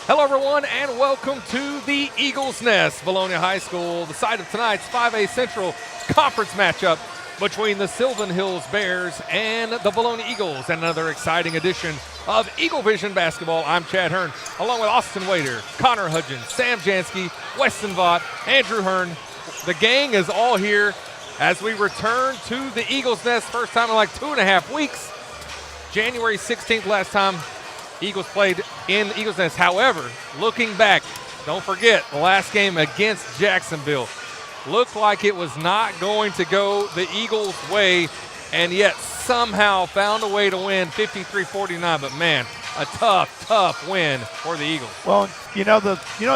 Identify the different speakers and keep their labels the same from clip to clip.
Speaker 1: Hello, everyone, and welcome to the Eagles Nest, Vilonia High School, the site of tonight's 5A Central Conference matchup between the Sylvan Hills Bears and the Vilonia Eagles, and another exciting edition of EagleVision Basketball. I'm Chad Hearn, along with Austin Wader, Connor Hudgens, Sam Jansky, Weston Vaught, Andrew Hearn. The gang is all here as we return to the Eagles Nest, first time in like 2.5 weeks. January 16th last time Eagles played in the Eagles Nest. However, looking back, don't forget the last game against Jacksonville looked like it was not going to go the Eagles' way, and yet somehow found a way to win 53-49. But man, a tough win for the Eagles.
Speaker 2: Well, you know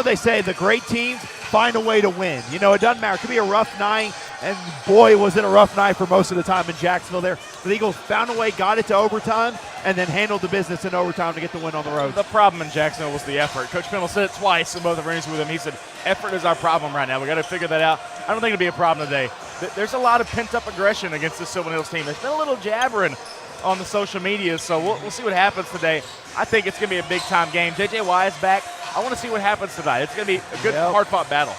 Speaker 2: they say the great teams find a way to win. You know, it doesn't matter. It could be a rough night, and boy, was it a rough night for most of the time in Jacksonville there. But the Eagles found a way, got it to overtime, and then handled the business in overtime to get the win on the road.
Speaker 3: The problem in Jacksonville was the effort. Coach Pennell said it twice in both of the rings with him. He said, effort is our problem right now. We got to figure that out. I don't think it'll be a problem today. There's a lot of pent-up aggression against the Sylvan Hills team. There's been a little jabbering on the social media, so we'll see what happens today. I think it's going to be a big-time game. J.J. Watt is back. I want to see what happens tonight. It's going to be a good, hard-fought battle.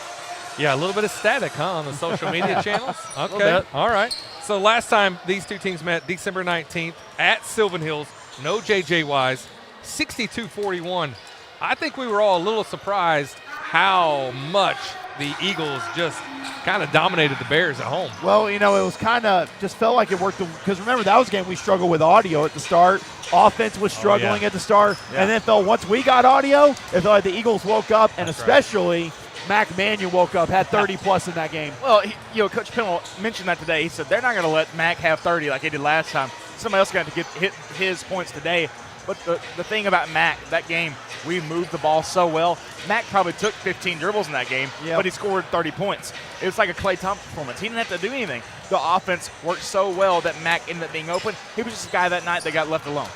Speaker 1: Yeah, a little bit of static, huh, on the social media channels? Okay, all right. So last time these two teams met, December 19th at Sylvan Hills, no J.J. Wise, 62-41. I think we were all a little surprised how much the Eagles just kind of dominated the Bears at home.
Speaker 2: Well, you know, it was kind of just felt like it worked because remember that was a game we struggled with audio at the start. Offense was struggling at the start, and then it felt once we got audio, it felt like the Eagles woke up, and especially Mac Mannion woke up, had 30-plus in that game.
Speaker 3: Well, Coach Pennell mentioned that today. He said they're not going to let Mac have 30 like he did last time. Somebody else got to hit his points today. But the thing about Mac, that game, we moved the ball so well. Mac probably took 15 dribbles in that game, but he scored 30 points. It was like a Klay Thompson performance. He didn't have to do anything. The offense worked so well that Mac ended up being open. He was just a guy that night that got left alone.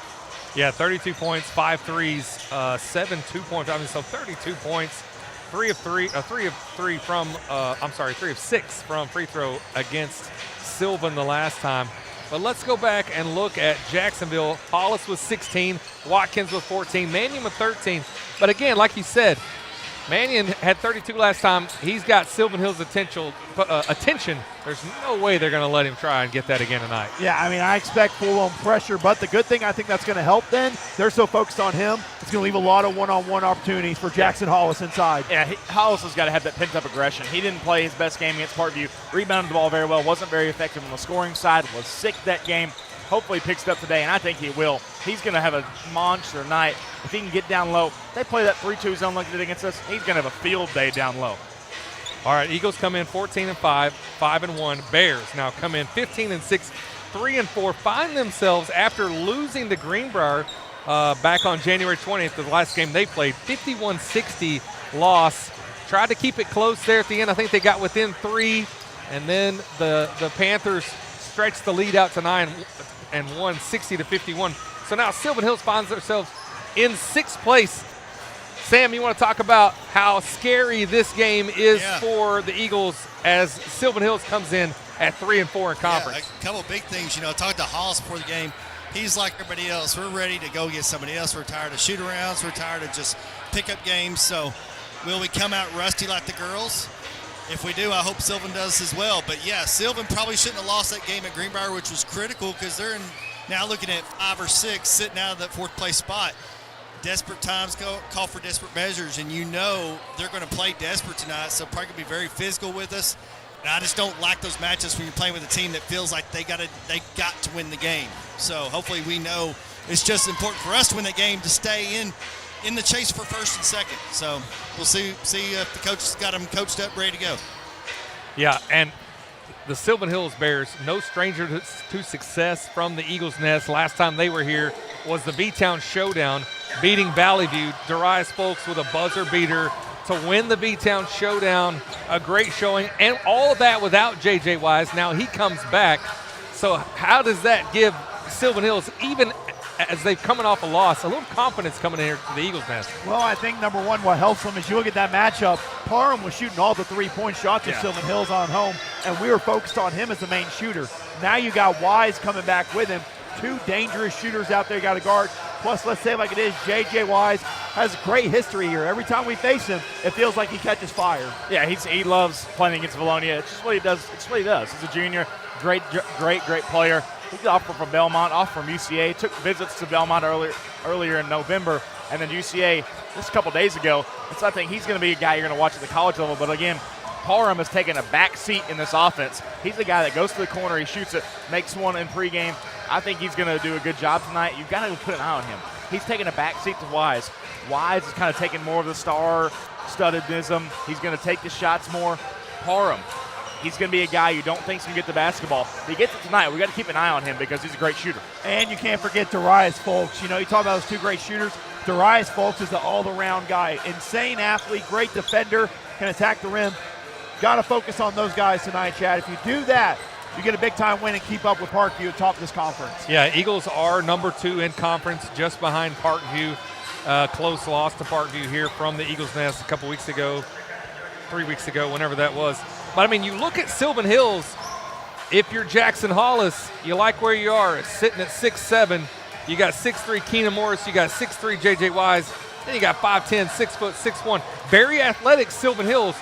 Speaker 1: Yeah, 32 points, 5 threes, 7 2-point. I mean, so 32 points. 3 of 6 from free throw against Sylvan the last time. But let's go back and look at Jacksonville. Hollis was 16, Watkins with 14, Mannion with 13. But again, like you said, Mannion had 32 last time. He's got Sylvan Hills' attention. There's no way they're going to let him try and get that again tonight.
Speaker 2: Yeah, I mean, I expect full-on pressure, but the good thing I think that's going to help then, they're so focused on him, it's going to leave a lot of one-on-one opportunities for Jackson Hollis inside.
Speaker 3: Yeah, Hollis has got to have that pent-up aggression. He didn't play his best game against Parkview, rebounded the ball very well, wasn't very effective on the scoring side, was sick that game. Hopefully he picks it up today, and I think he will. He's going to have a monster night. If he can get down low, they play that 3-2 zone like they did against us, he's going to have a field day down low.
Speaker 1: All right, Eagles come in 14-5, 5-1. Bears now come in 15-6, 3-4. Find themselves after losing to Greenbrier back on January 20th, the last game they played, 51-60 loss. Tried to keep it close there at the end. I think they got within 3, and then the Panthers stretched the lead out to 9 and won 60-51. So now Sylvan Hills finds themselves in 6th place. Sam, you want to talk about how scary this game is for the Eagles as Sylvan Hills comes in at 3-4 in conference?
Speaker 4: Yeah, a couple big things. I talked to Hollis before the game. He's like everybody else. We're ready to go get somebody else. We're tired of shoot-arounds. We're tired of just pick-up games. So will we come out rusty like the girls? If we do, I hope Sylvan does as well. But, yeah, Sylvan probably shouldn't have lost that game at Greenbrier, which was critical because they're now looking at 5 or 6 sitting out of that 4th-place spot. Desperate times call for desperate measures, and they're going to play desperate tonight, so probably going to be very physical with us. And I just don't like those matches when you're playing with a team that feels like they got to win the game. So hopefully we know it's just important for us to win that game to stay in the chase for first and second. So we'll see if the coach has got them coached up, ready to go.
Speaker 1: Yeah, and the Sylvan Hills Bears, no stranger to success from the Eagles Nest. Last time they were here was the V-Town Showdown, beating Valley View. Darius Folks with a buzzer beater to win the V-Town Showdown. A great showing, and all of that without J.J. Wise. Now he comes back. So how does that give Sylvan Hills, even as they've coming off a loss, a little confidence coming in here to the Eagles Nest?
Speaker 2: Well, I think number one, what helps them is you look at that matchup. Parham was shooting all the three-point shots at Sylvan Hills on home, and we were focused on him as the main shooter. Now you got Wise coming back with him. 2 dangerous shooters out there got to guard. Plus, let's say it like it is, J.J. Wise has great history here. Every time we face him, it feels like he catches fire.
Speaker 3: Yeah, he loves playing against Vilonia. It's just what he does. It's what he does. He's a junior, great player. He's offered from Belmont, offered from UCA. Took visits to Belmont earlier in November, and then UCA just a couple days ago. And so I think he's going to be a guy you're going to watch at the college level. But again, Parham has taken a back seat in this offense. He's the guy that goes to the corner, he shoots it, makes one in pregame. I think he's going to do a good job tonight. You've got to put an eye on him. He's taking a back seat to Wise. Wise is kind of taking more of the star-studdedism. He's going to take the shots more. Parham, he's going to be a guy you don't think's going to get the basketball. If he gets it tonight, we got to keep an eye on him because he's a great shooter.
Speaker 2: And you can't forget Darius Folks. You know, you talk about those two great shooters. Darius Folks is the all-around guy. Insane athlete, great defender, can attack the rim. Got to focus on those guys tonight, Chad. If you do that, you get a big-time win and keep up with Parkview at top of this conference.
Speaker 1: Yeah, Eagles are number 2 in conference, just behind Parkview. Close loss to Parkview here from the Eagles Nest a couple weeks ago, 3 weeks ago, whenever that was. But, I mean, you look at Sylvan Hills. If you're Jackson Hollis, you like where you are. It's sitting at 6'7". You got 6'3" Keenan Morris. You got 6'3" J.J. Wise. Then you got 5'10", 6'1". Very athletic Sylvan Hills.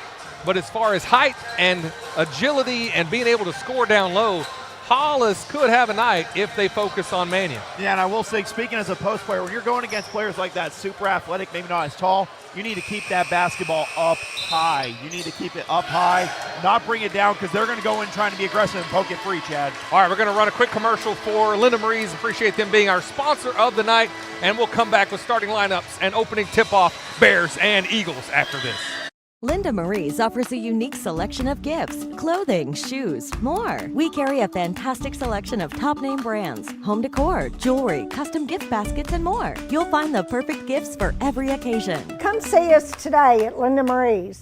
Speaker 1: But as far as height and agility and being able to score down low, Hollis could have a night if they focus on Mannion.
Speaker 2: Yeah, and I will say, speaking as a post player, when you're going against players like that, super athletic, maybe not as tall, you need to keep that basketball up high. You need to keep it up high, not bring it down, because they're going to go in trying to be aggressive and poke it free, Chad.
Speaker 1: All right, we're going to run a quick commercial for Linda Marie's. Appreciate them being our sponsor of the night, and we'll come back with starting lineups and opening tip-off Bears and Eagles after this.
Speaker 5: Linda Marie's offers a unique selection of gifts, clothing, shoes, more. We carry a fantastic selection of top-name brands, home decor, jewelry, custom gift baskets, and more. You'll find the perfect gifts for every occasion.
Speaker 6: Come see us today at Linda Marie's.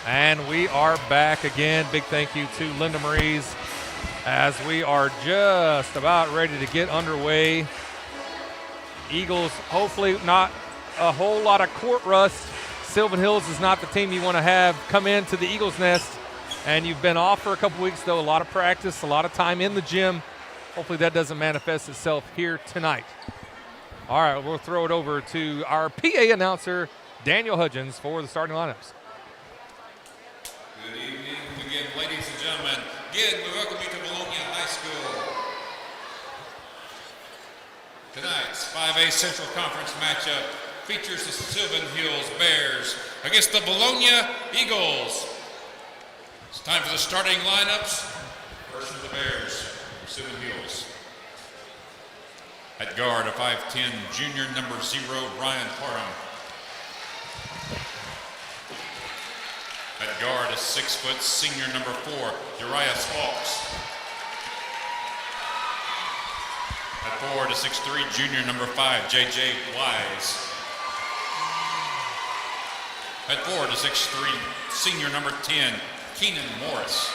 Speaker 1: And we are back again. Big thank you to Linda Marie's as we are just about ready to get underway. Eagles, hopefully not a whole lot of court rust. Sylvan Hills is not the team you want to have come into the Eagles Nest. And you've been off for a couple weeks, though. A lot of practice, a lot of time in the gym. Hopefully that doesn't manifest itself here tonight. All right, we'll throw it over to our PA announcer, Daniel Hudgens, for the starting lineups.
Speaker 7: Good evening again, ladies and gentlemen. Again, we welcome you to Vilonia High School. Tonight's 5A Central Conference matchup features the Sylvan Hills Bears against the Vilonia Eagles. It's time for the starting lineups. First for the Bears, Sylvan Hills. At guard, a 5'10", junior number 0, Ryan Parham. At guard, a 6' senior number 4, Darius Folks. At forward, a 6'3", junior number 5, J.J. Wise. At forward, a 6'3", senior number 10, Keenan Morris.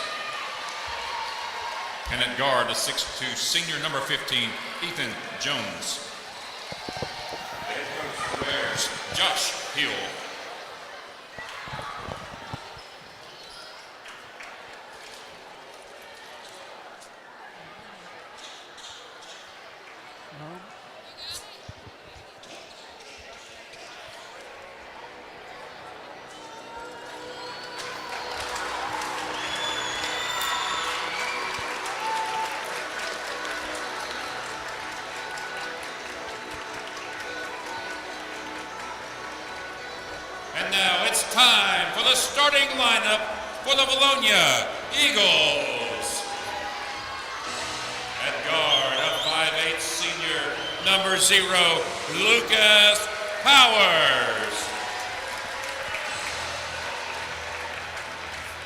Speaker 7: And at guard, a 6'2", senior number 15, Ethan Jones. Head coach for the Bears, Josh Hill. And now it's time for the starting lineup for the Vilonia Eagles. At guard, a 5'8" senior, number 0, Lucas Powers.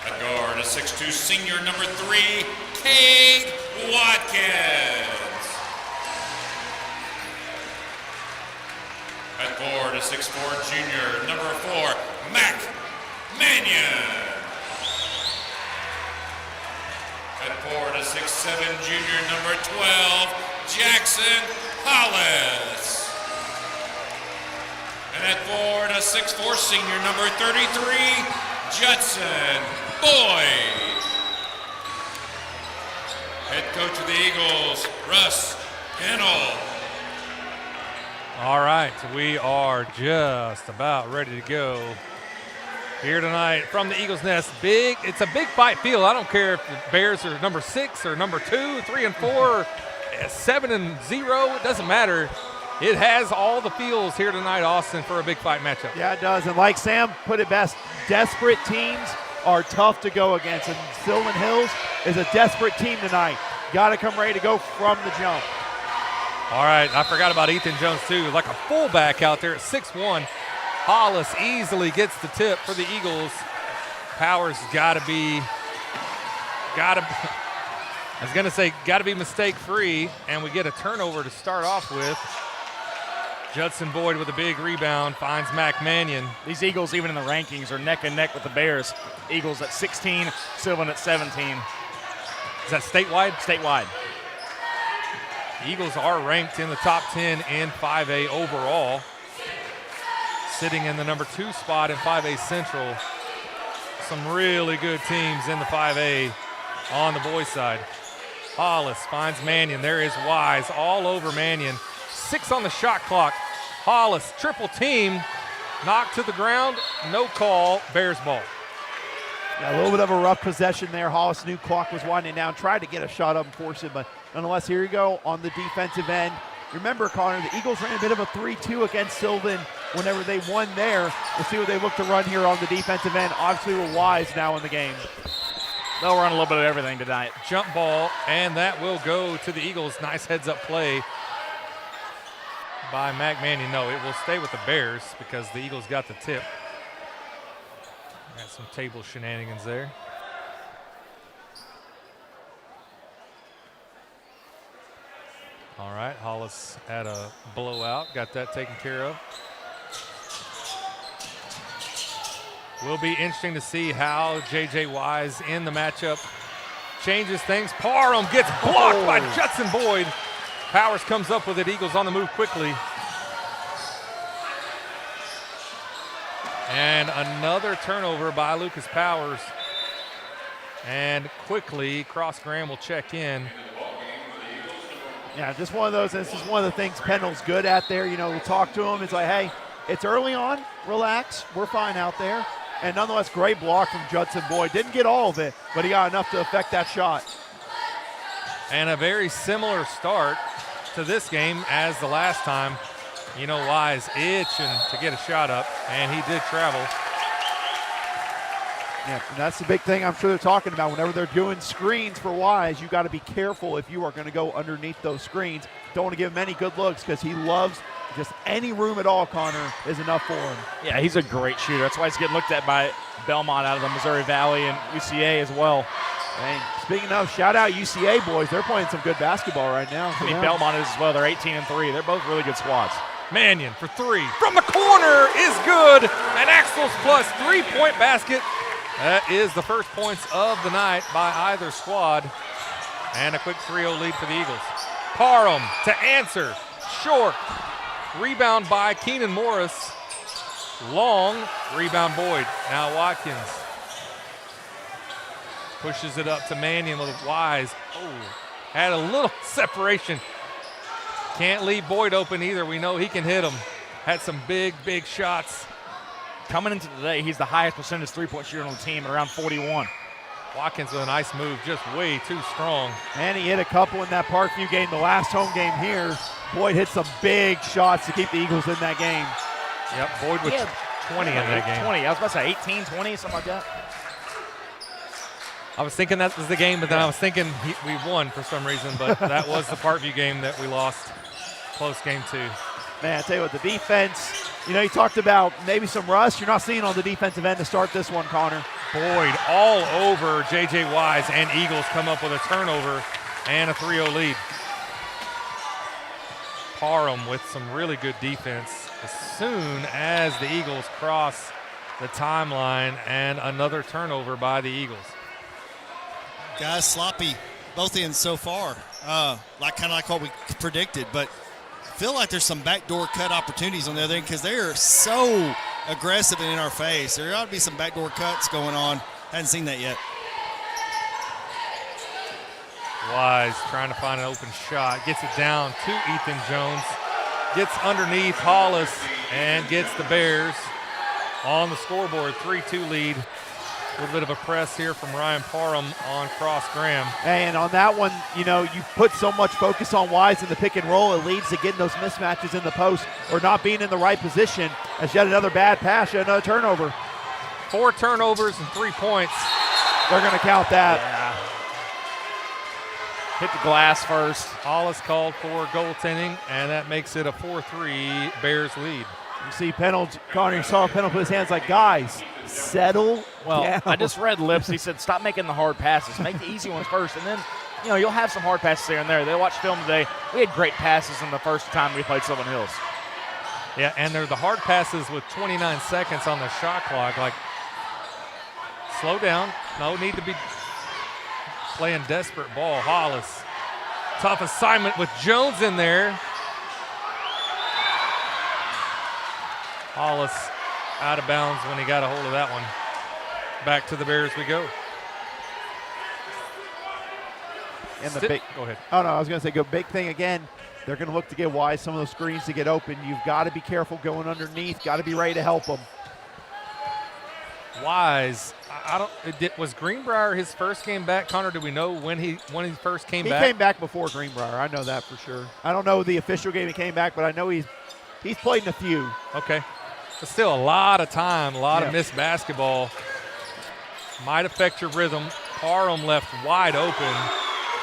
Speaker 7: At guard, a 6'2" senior, number 3, Cade Watkins. At forward, a 6'4" junior, number 4, Mac Mannion. At forward, a 6'7" junior, number 12, Jackson Hollis. And at forward, a 6'4" senior, number 33, Judson Boyd. Head coach of the Eagles, Russ Hennell.
Speaker 1: All right, we are just about ready to go here tonight from the Eagles Nest. It's a big fight field. I don't care if the Bears are number 6 or number 2, 3 and 4, 7 and 0. It doesn't matter. It has all the feels here tonight, Austin, for a big fight matchup.
Speaker 2: Yeah, it does. And like Sam put it best, desperate teams are tough to go against. And Sylvan Hills is a desperate team tonight. Got to come ready to go from the jump.
Speaker 1: All right, I forgot about Ethan Jones, too. Like a fullback out there at 6'1". Hollis easily gets the tip for the Eagles. Powers got to be mistake-free, and we get a turnover to start off with. Judson Boyd with a big rebound finds Mac Mannion.
Speaker 3: These Eagles, even in the rankings, are neck and neck with the Bears. Eagles at 16, Sylvan at 17.
Speaker 1: Is that statewide?
Speaker 3: Statewide.
Speaker 1: Eagles are ranked in the top 10 in 5A overall, sitting in the number 2 spot in 5A Central. Some really good teams in the 5A on the boys' side. Hollis finds Mannion. There is Wise all over Mannion. 6 on the shot clock. Hollis, triple team, knocked to the ground, no call, Bears ball.
Speaker 2: Yeah, a little bit of a rough possession there. Hollis knew clock was winding down, tried to get a shot up and force it, but nonetheless, here you go on the defensive end. Remember, Connor, the Eagles ran a bit of a 3-2 against Sylvan whenever they won there. We'll see what they look to run here on the defensive end. Obviously, we're Wise now in the game.
Speaker 3: They'll run a little bit of everything tonight.
Speaker 1: Jump ball, and that will go to the Eagles. Nice heads-up play by Mac Mannion. No, it will stay with the Bears because the Eagles got the tip. Got some table shenanigans there. All right, Hollis had a blowout, got that taken care of. Will be interesting to see how J.J. Wise in the matchup changes things. Parham gets blocked by Judson Boyd. Powers comes up with it. Eagles on the move quickly. And another turnover by Lucas Powers. And quickly, Cross Graham will check in.
Speaker 2: Yeah, just one of those. This is one of the things Pendle's good at there. You know, we'll talk to him. It's like, hey, it's early on. Relax. We're fine out there. And nonetheless, great block from Judson Boyd. Didn't get all of it, but he got enough to affect that shot.
Speaker 1: And a very similar start to this game as the last time. You know, Wise itching to get a shot up, and he did travel.
Speaker 2: Yeah, and that's the big thing I'm sure they're talking about. Whenever they're doing screens for Wise, you got to be careful if you are going to go underneath those screens. Don't want to give him any good looks because he loves just any room at all, Connor, is enough for him.
Speaker 3: Yeah, he's a great shooter. That's why he's getting looked at by Belmont out of the Missouri Valley and UCA as well.
Speaker 2: And speaking of, shout out UCA boys. They're playing some good basketball right now.
Speaker 3: I mean, Belmont is as well. They're 18-3. They're both really good squads.
Speaker 1: Mannion for 3 from the corner is good. An Axles plus 3-point basket. That is the first points of the night by either squad. And a quick 3-0 lead for the Eagles. Parham to answer. Short. Rebound by Keenan Morris. Long. Rebound Boyd. Now Watkins pushes it up to Mannion with Wise. Oh, had a little separation. Can't leave Boyd open either. We know he can hit him. Had some big, big shots.
Speaker 3: Coming into today, he's the highest percentage three-point shooter on the team at around 41.
Speaker 1: Watkins with a nice move, just way too strong.
Speaker 2: And he hit a couple in that Parkview game, the last home game here. Boyd hit some big shots to keep the Eagles in that game.
Speaker 1: Yep, Boyd with 20 in that game.
Speaker 3: 20, I was about to say 18, 20, something like that.
Speaker 1: I was thinking that was the game, but then I was thinking we won for some reason, but that was the Parkview game that we lost. Close game too.
Speaker 2: Man, I tell you what, the defense, you know, you talked about maybe some rust. You're not seeing on the defensive end to start this one, Connor.
Speaker 1: Boyd all over J.J. Wise, and Eagles come up with a turnover and a 3-0 lead. Parham with some really good defense as soon as the Eagles cross the timeline, and another turnover by the Eagles.
Speaker 4: Guys, sloppy both ends so far, kind of like what we predicted, but feel like there's some backdoor cut opportunities on the other end because they are so aggressive and in our face. There ought to be some backdoor cuts going on. Hadn't seen that yet.
Speaker 1: Wise trying to find an open shot. Gets it down to Ethan Jones. Gets underneath Hollis and gets the Bears on the scoreboard. 3-2 lead. A little bit of a press here from Ryan Parham on Cross Graham.
Speaker 2: And on that one, you know, you put so much focus on Wise in the pick and roll, it leads to getting those mismatches in the post or not being in the right position. As yet another bad pass, yet another turnover.
Speaker 1: 4 turnovers and 3 points.
Speaker 2: They're going to count that.
Speaker 3: Yeah. Hit the glass first.
Speaker 1: Hollis called for goaltending, and that makes it a 4-3 Bears lead.
Speaker 2: You see Pennell, Connor, you saw Pennell put his hands like, guys, settle down.
Speaker 3: I just read lips. He said, stop making the hard passes. Make the easy ones first. And then, you know, you'll have some hard passes here and there. They watched film today. We had great passes in the first time we played Sylvan Hills.
Speaker 1: Yeah, and they're the hard passes with 29 seconds on the shot clock. Like, slow down. No need to be playing desperate ball. Hollis, tough assignment with Jones in there. Hollis out of bounds when he got a hold of that one. Back to the Bears we go.
Speaker 2: And the big,
Speaker 1: go ahead.
Speaker 2: Oh, no, I was going to say, big thing again. They're going to look to get Wise some of those screens to get open. You've got to be careful going underneath. Got to be ready to help them.
Speaker 1: Wise, was Greenbrier his first game back? Connor, do we know when he first came back?
Speaker 2: He came back before Greenbrier. I know that for sure. I don't know the official game he came back, but I know he's played in a few.
Speaker 1: Okay. But still a lot of time, a lot of missed basketball. Might affect your rhythm. Parham left wide open,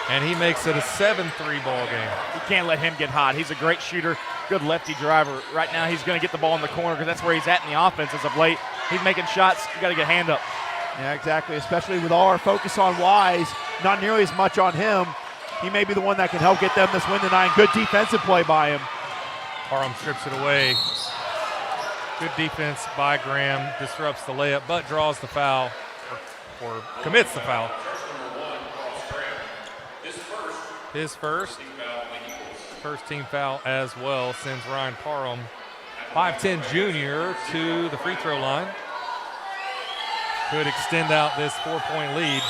Speaker 1: and he makes it a 7-3 ball game.
Speaker 3: You can't let him get hot. He's a great shooter, good lefty driver. Right now he's going to get the ball in the corner because that's where he's at in the offense as of late. He's making shots. You got to get a hand up.
Speaker 2: Yeah, exactly, especially with all our focus on Wise, not nearly as much on him. He may be the one that can help get them this win tonight. Good defensive play by him.
Speaker 1: Parham strips it away. Good defense by Graham. Disrupts the layup, but draws the foul, or commits the foul. His first team foul as well sends Ryan Parham, 5'10 junior, to the free throw line. Could extend out this 4-point lead.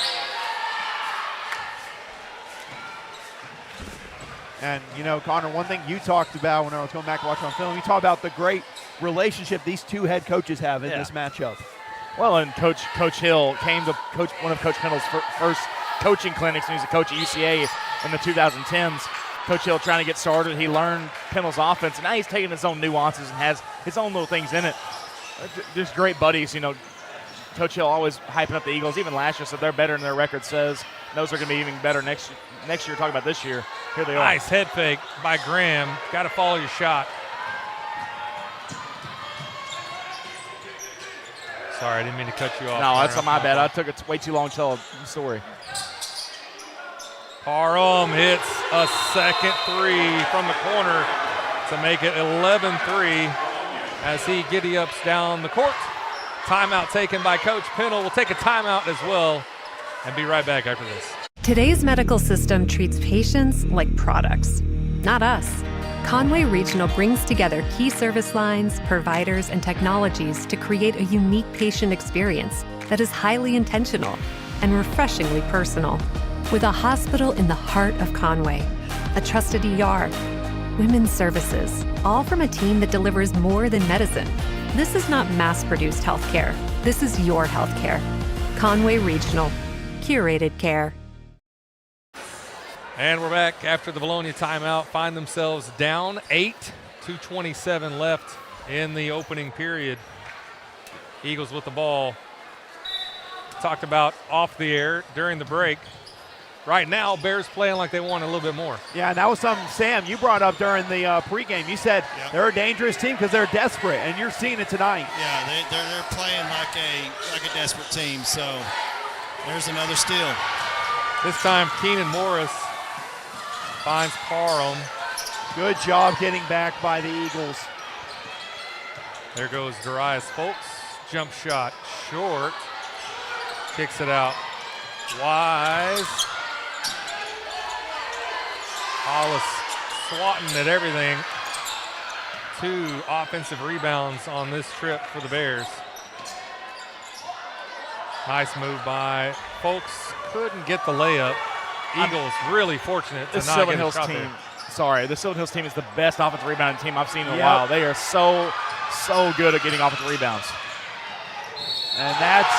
Speaker 2: And, you know, Connor, one thing you talked about when I was going back to watch on film, you talked about the great relationship these two head coaches have in this matchup.
Speaker 3: Well, and Coach Hill came to coach one of Coach Pennell's first coaching clinics, and he's a coach at UCA in the 2010s. Coach Hill trying to get started. He learned Pennell's offense, and now he's taking his own nuances and has his own little things in it. Just great buddies, you know. Coach Hill always hyping up the Eagles. Even last year said they're better than their record says. Those are going to be even better next year. Talking about this year. Here they are.
Speaker 1: Nice head fake by Graham. Got to follow your shot. Sorry, I didn't mean to cut you off.
Speaker 3: No, that's not my bad. I took it way too long to tell the story.
Speaker 1: Parham hits a second three from the corner to make it 11-3 as he giddy-ups down the court. Timeout taken by Coach Pennell. We'll take a timeout as well and be right back after this.
Speaker 8: Today's medical system treats patients like products, not us. Conway Regional brings together key service lines, providers, and technologies to create a unique patient experience that is highly intentional and refreshingly personal. With a hospital in the heart of Conway, a trusted ER, women's services, all from a team that delivers more than medicine. This is not mass-produced healthcare. This is your healthcare. Conway Regional, curated care.
Speaker 1: And we're back after the Vilonia timeout. Find themselves down 8, 2:27 left in the opening period. Eagles with the ball. Talked about off the air during the break. Right now, Bears playing like they want a little bit more.
Speaker 2: Yeah, and that was something, Sam, you brought up during the pregame. You said they're a dangerous team because they're desperate, and you're seeing it tonight.
Speaker 4: Yeah, they're playing like a desperate team. So there's another steal. This
Speaker 1: time, Keenan Morris finds Parham.
Speaker 2: Good job getting back by the Eagles.
Speaker 1: There goes Darius Folks. Jump shot short. Kicks it out. Wise. Hollis swatting at everything. 2 offensive rebounds on this trip for the Bears. Nice move by Folks. Couldn't get the layup. Eagles really fortunate to
Speaker 3: The
Speaker 1: not
Speaker 3: Sylvan
Speaker 1: get a
Speaker 3: Hills
Speaker 1: shot
Speaker 3: team.
Speaker 1: there.
Speaker 3: Sorry, the Sylvan Hills team is the best offensive rebounding team I've seen in a while. They are so good at getting offensive rebounds.
Speaker 2: And that's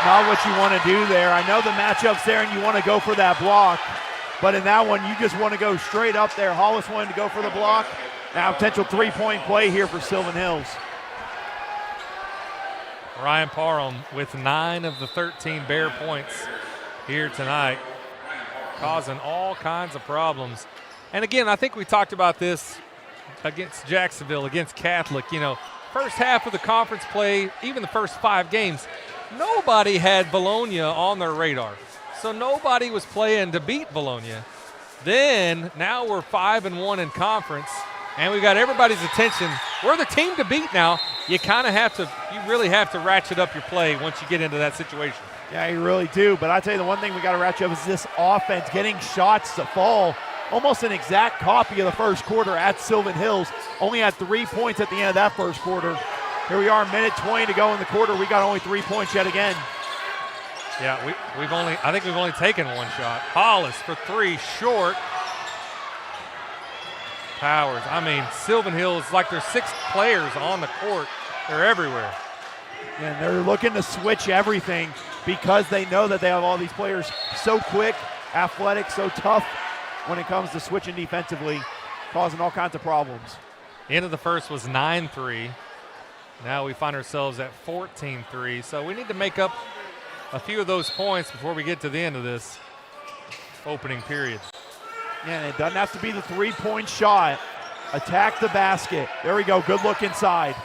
Speaker 2: not what you want to do there. I know the matchup's there and you want to go for that block, but in that one, you just want to go straight up there. Hollis wanted to go for the block. Now potential three-point play here for Sylvan Hills.
Speaker 1: Ryan Parham with 9 of the 13 Bear points here tonight, causing all kinds of problems. And again, I think we talked about this against Jacksonville, against Catholic. You know, first half of the conference play, even the first 5 games, nobody had Vilonia on their radar. So nobody was playing to beat Vilonia. Then now we're 5-1 in conference, and we got everybody's attention. We're the team to beat now. You really have to ratchet up your play once you get into that situation.
Speaker 2: Yeah, you really do. But I tell you, the one thing we got to ratchet up is this offense, getting shots to fall. Almost an exact copy of the first quarter at Sylvan Hills. Only had 3 points at the end of that first quarter. Here we are, minute 20 to go in the quarter. We got only 3 points yet again.
Speaker 1: Yeah, I think we've only taken 1 shot. Hollis for 3, short. Powers. I mean, Sylvan Hills, like there's 6 players on the court. They're everywhere.
Speaker 2: And they're looking to switch everything because they know that they have all these players so quick, athletic, so tough when it comes to switching defensively, causing all kinds of problems.
Speaker 1: End of the first was 9-3. Now we find ourselves at 14-3. So we need to make up a few of those points before we get to the end of this opening period.
Speaker 2: Yeah, and it doesn't have to be the 3-point shot. Attack the basket. There we go. Good look inside.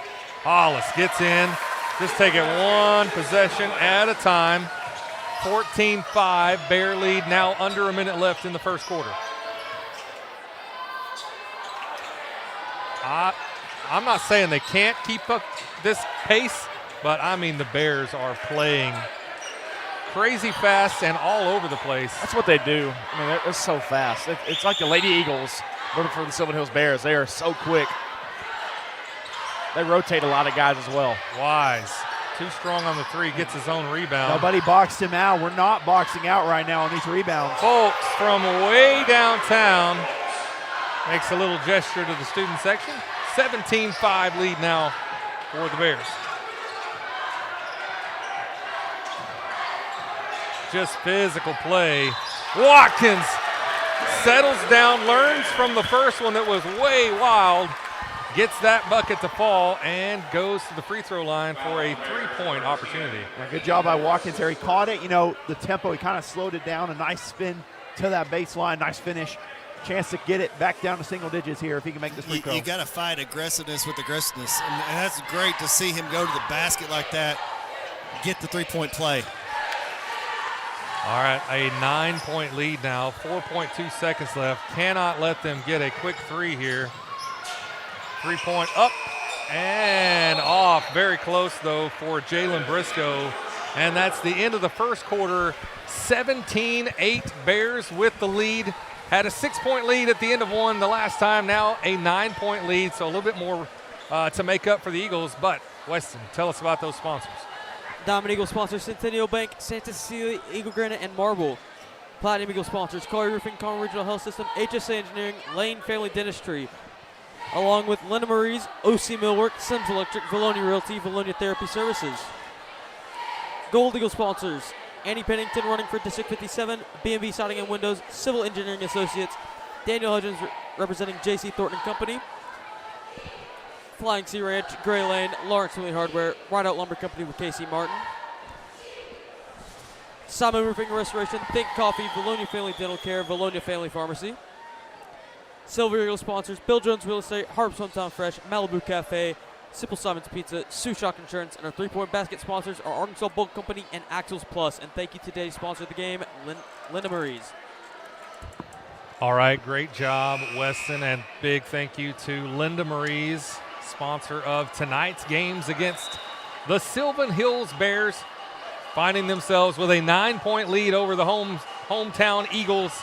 Speaker 1: Hollis gets in. Just take it 1 possession at a time. 14-5. Bear lead now under a minute left in the first quarter. I'm not saying they can't keep up this pace, but I mean the Bears are playing crazy fast and all over the place.
Speaker 3: That's what they do. I mean, they're so fast. It's like the Lady Eagles, but for the Sylvan Hills Bears. They are so quick. They rotate a lot of guys as well.
Speaker 1: Wise, too strong on the 3, gets his own rebound.
Speaker 2: Nobody boxed him out. We're not boxing out right now on these rebounds.
Speaker 1: Folks from way downtown makes a little gesture to the student section. 17-5 lead now for the Bears. Just physical play. Watkins settles down, learns from the first one that was way wild, gets that bucket to fall, and goes to the free throw line for a 3-point opportunity.
Speaker 2: Yeah, good job by Watkins there. He caught it. You know, the tempo, he kind of slowed it down. A nice spin to that baseline. Nice finish. Chance to get it back down to single digits here if he can make this free throw.
Speaker 4: You got to fight aggressiveness with aggressiveness, and that's great to see him go to the basket like that, get the 3-point play.
Speaker 1: All right, a 9-point lead now, 4.2 seconds left. Cannot let them get a quick 3 here. 3-point up and off. Very close, though, for Jalen Briscoe. And that's the end of the first quarter. 17-8 Bears with the lead. Had a 6-point lead at the end of one the last time. Now a 9-point lead, so a little bit more to make up for the Eagles. But, Weston, tell us about those sponsors.
Speaker 9: Diamond Eagle sponsors Centennial Bank, Santa Cecilia, Eagle Granite, and Marble. Platinum Eagle sponsors Collier Roofing, Conroe Regional Health System, HSA Engineering, Lane Family Dentistry, along with Linda Marie's, OC Millwork, Sims Electric, Vilonia Realty, Vilonia Therapy Services. Gold Eagle sponsors Annie Pennington running for District 57, B&B Siding and Windows, Civil Engineering Associates, Daniel Hudgens representing J.C. Thornton Company, Flying Sea Ranch, Gray Lane, Lawrence Family Hardware, Rideout Lumber Company with Casey Martin, Simon Roofing and Restoration, Think Coffee, Vilonia Family Dental Care, Vilonia Family Pharmacy. Silver Eagle sponsors Bill Jones Real Estate, Harps Hometown Fresh, Malibu Cafe, Simple Simon's Pizza, Sioux Shock Insurance, and our 3-point basket sponsors are Arkansas Bulk Company and Axles Plus. And thank you to today's sponsor of the game, Linda Marie's.
Speaker 1: All right, great job, Weston, and big thank you to Linda Marie's, sponsor of tonight's games against the Sylvan Hills Bears, finding themselves with a 9-point lead over the hometown Eagles.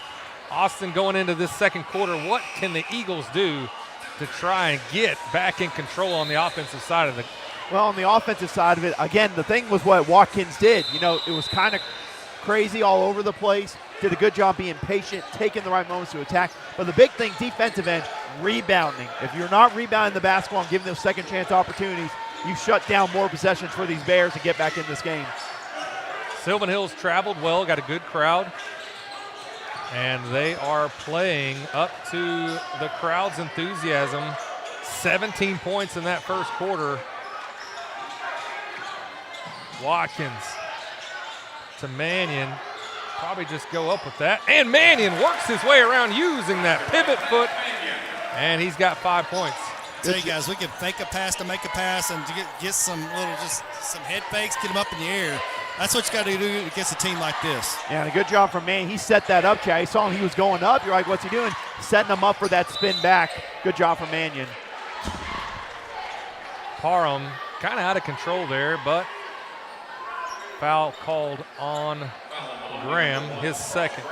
Speaker 1: Austin, going into this second quarter, what can the Eagles do to try and get back in control on the offensive side of the?
Speaker 2: Well, on the offensive side of it, again, the thing was what Watkins did. You know, it was kind of crazy all over the place. Did a good job being patient, taking the right moments to attack. But the big thing, defensive end, rebounding. If you're not rebounding the basketball and giving those second chance opportunities, you shut down more possessions for these Bears to get back in this game.
Speaker 1: Sylvan Hills traveled well, got a good crowd, and they are playing up to the crowd's enthusiasm. 17 points in that first quarter. Watkins to Mannion. Probably just go up with that. And Mannion works his way around using that pivot foot, and he's got 5 points.
Speaker 4: Tell you guys, we can fake a pass to make a pass and get some some head fakes, get them up in the air. That's what you got to do against a team like this.
Speaker 2: Yeah, and a good job from Mannion. He set that up, Chad. You saw him, he was going up. You're like, what's he doing? Setting him up for that spin back. Good job from Mannion.
Speaker 1: Parham kind of out of control there, but foul called on Graham, his second.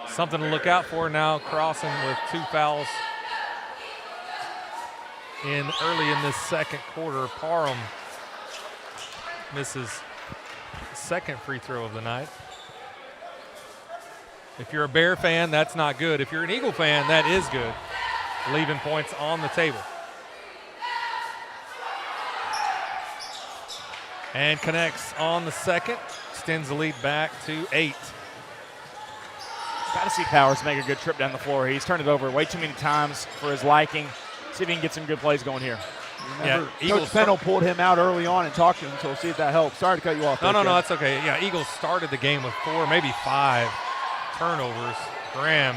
Speaker 1: Something to look out for now, Crossing with 2 fouls early in this second quarter. Parham misses the second free throw of the night. If you're a Bear fan, that's not good. If you're an Eagle fan, that is good. Leaving points on the table. And connects on the second, extends the lead back to 8.
Speaker 3: Got to see Powers make a good trip down the floor. He's turned it over way too many times for his liking. See if he can get some good plays going here.
Speaker 2: Remember, Coach Pennell pulled him out early on and talked to him, so we'll see if that helps. Sorry to cut you off.
Speaker 1: No, that's okay. Yeah, Eagles started the game with 4, maybe 5 turnovers. Graham,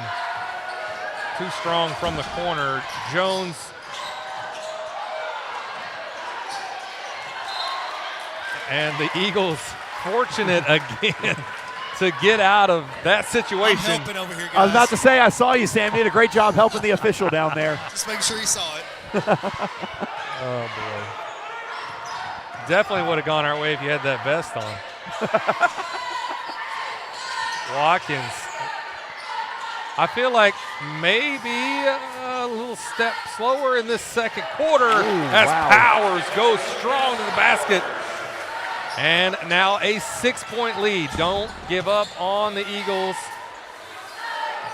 Speaker 1: too strong from the corner. Jones and the Eagles fortunate again to get out of that situation.
Speaker 4: I'm helping over here, guys.
Speaker 2: I was about to say, I saw you, Sam. You did a great job helping the official down there.
Speaker 4: Just making sure he saw it.
Speaker 1: Oh, boy. Definitely would have gone our way if you had that vest on. Watkins. I feel like maybe a little step slower in this second quarter as Powers goes strong to the basket. And now a 6-point lead. Don't give up on the Eagles.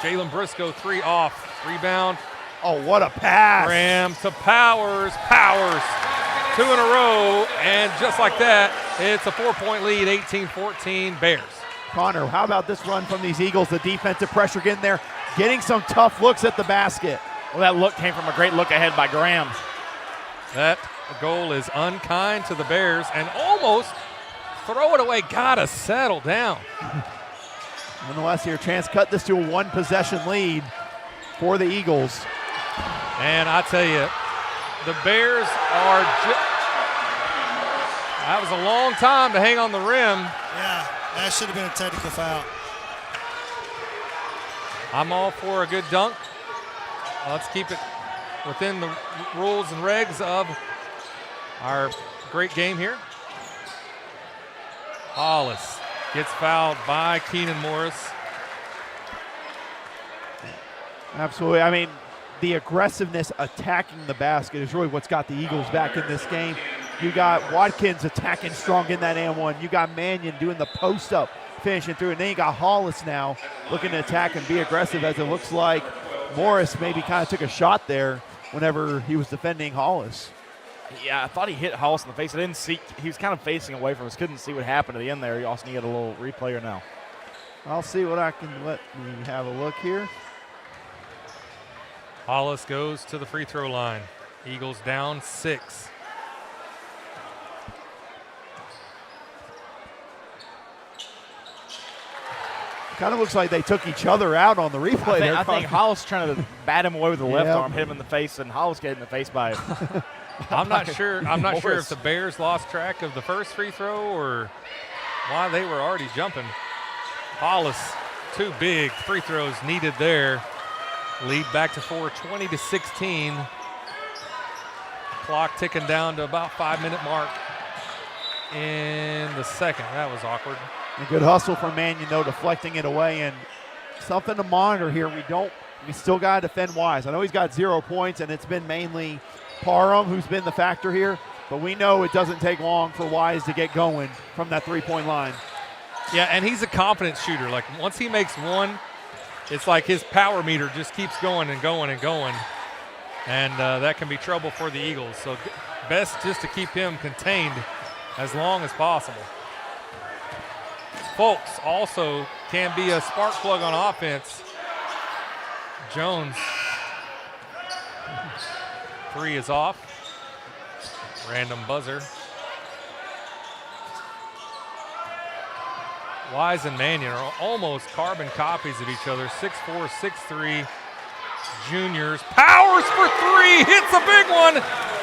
Speaker 1: Jalen Briscoe, 3 off. Rebound.
Speaker 2: Oh, what a pass.
Speaker 1: Graham to Powers. Powers, 2 in a row. And just like that, it's a 4-point lead, 18-14 Bears.
Speaker 2: Connor, how about this run from these Eagles? The defensive pressure getting there, getting some tough looks at the basket.
Speaker 3: Well, that look came from a great look ahead by Graham.
Speaker 1: That goal is unkind to the Bears and almost throw it away. Gotta settle down.
Speaker 2: Nonetheless, here, chance cut this to a 1-possession lead for the Eagles.
Speaker 1: And I tell you, the Bears are that was a long time to hang on the rim.
Speaker 4: Yeah, that should have been a technical foul.
Speaker 1: I'm all for a good dunk. Let's keep it within the rules and regs of our great game here. Hollis gets fouled by Keenan Morris.
Speaker 2: Absolutely. I mean, the aggressiveness attacking the basket is really what's got the Eagles back in this game. You got Watkins attacking strong in that and one. You got Mannion doing the post-up, finishing through. And then you got Hollis now looking to attack and be aggressive, as it looks like Morris maybe kind of took a shot there whenever he was defending Hollis.
Speaker 3: Yeah, I thought he hit Hollis in the face. I didn't see. He was kind of facing away from us. Couldn't see what happened at the end there. You also need a little replayer now.
Speaker 2: I'll see what I can let me have a look here.
Speaker 1: Hollis goes to the free throw line. Eagles down 6.
Speaker 2: Kind of looks like they took each other out on the replay.
Speaker 3: I think Hollis trying to bat him away with the left arm, hit him in the face, and Hollis got hit in the face by
Speaker 1: I'm not sure if the Bears lost track of the first free throw or why they were already jumping. Hollis, 2 big free throws needed there. Lead back to 4, 20-16. Clock ticking down to about 5-minute mark in the second. That was awkward.
Speaker 2: A good hustle from Mannion, though, deflecting it away, and something to monitor here. We still got to defend wise. I know he's got 0 points, and it's been mainly Parham who's been the factor here, But we know it doesn't take long for Wise to get going from that three-point line.
Speaker 1: Yeah, and he's a confident shooter. Like, once he makes one, it's like his power meter just keeps going and going and going. And that can be trouble for the Eagles. So best just to keep him contained as long as possible. Folks also can be a spark plug on offense. Jones, 3 is off. Random buzzer. Wise and Mannion are almost carbon copies of each other. 6'4", 6'3", juniors. Powers for 3, hits a big one.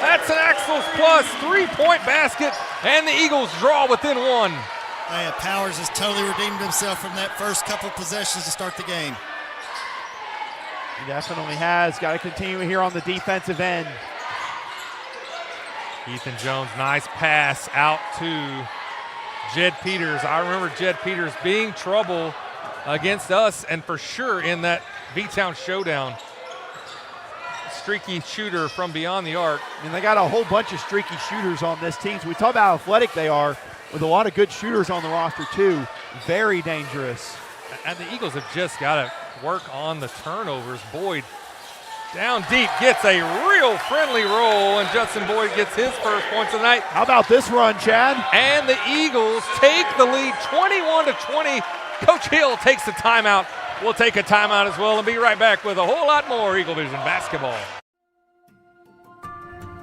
Speaker 1: That's an Axles plus 3-point basket, and the Eagles draw within 1.
Speaker 4: Yeah, Powers has totally redeemed himself from that first couple possessions to start the game.
Speaker 2: He definitely has. Got to continue here on the defensive end.
Speaker 1: Ethan Jones, nice pass out to Jed Peters. I remember Jed Peters being trouble against us and for sure in that V-Town showdown. Streaky shooter from beyond the arc.
Speaker 2: And they got a whole bunch of streaky shooters on this team. So we talk about how athletic they are with a lot of good shooters on the roster too. Very dangerous.
Speaker 1: And the Eagles have just got to work on the turnovers. Boyd down deep, gets a real friendly roll, and Judson Boyd gets his first points of the night.
Speaker 2: How about this run, Chad?
Speaker 1: And the Eagles take the lead 21-20. Coach Hill takes the timeout. We'll take a timeout as well and be right back with a whole lot more EagleVision basketball.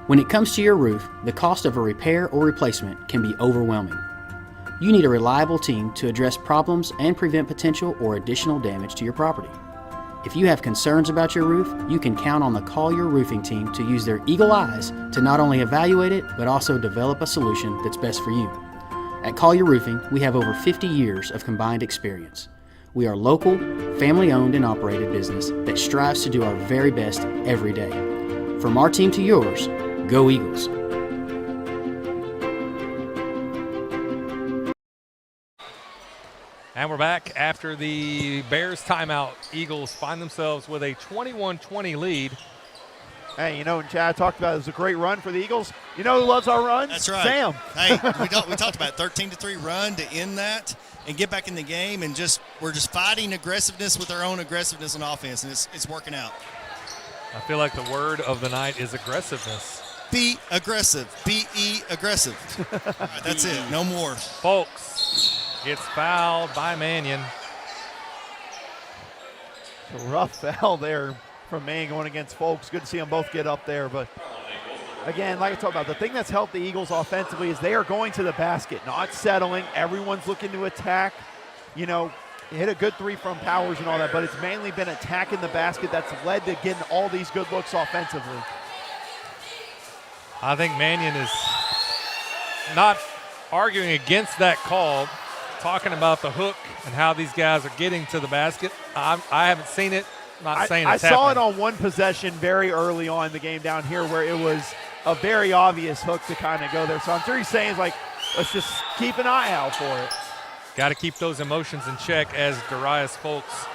Speaker 10: When it comes to your roof, the cost of a repair or replacement can be overwhelming. You need a reliable team to address problems and prevent potential or additional damage to your property. If you have concerns about your roof, you can count on the Collier Roofing team to use their eagle eyes to not only evaluate it, but also develop a solution that's best for you. At Collier Roofing, we have over 50 years of combined experience. We are local, family-owned and operated business that strives to do our very best every day. From our team to yours, go Eagles!
Speaker 1: And we're back after the Bears timeout. Eagles find themselves with a 21-20 lead.
Speaker 2: Hey, you know, and Chad talked about it was a great run for the Eagles. You know who loves our runs?
Speaker 4: That's right.
Speaker 2: Sam.
Speaker 4: Hey, we talked about 13-3 run to end that and get back in the game, and we're just fighting aggressiveness with our own aggressiveness on offense, and it's working out.
Speaker 1: I feel like the word of the night is aggressiveness.
Speaker 4: Be aggressive. B-E aggressive. All right, that's it. No more.
Speaker 1: Folks gets fouled by Mannion.
Speaker 2: A rough foul there from Mannion going against Folks. Good to see them both get up there. But, again, like I talked about, the thing that's helped the Eagles offensively is they are going to the basket, not settling. Everyone's looking to attack. You know, hit a good 3 from Powers and all that, but it's mainly been attacking the basket that's led to getting all these good looks offensively.
Speaker 1: I think Mannion is not arguing against that call, talking about the hook and how these guys are getting to the basket. I haven't seen it. Not saying it's
Speaker 2: I saw it
Speaker 1: happening.
Speaker 2: on one possession very early on in the game down here where it was a very obvious hook to kind of go there. So I'm sure he's saying, like, let's just keep an eye out for it.
Speaker 1: Got to keep those emotions in check as Darius Folks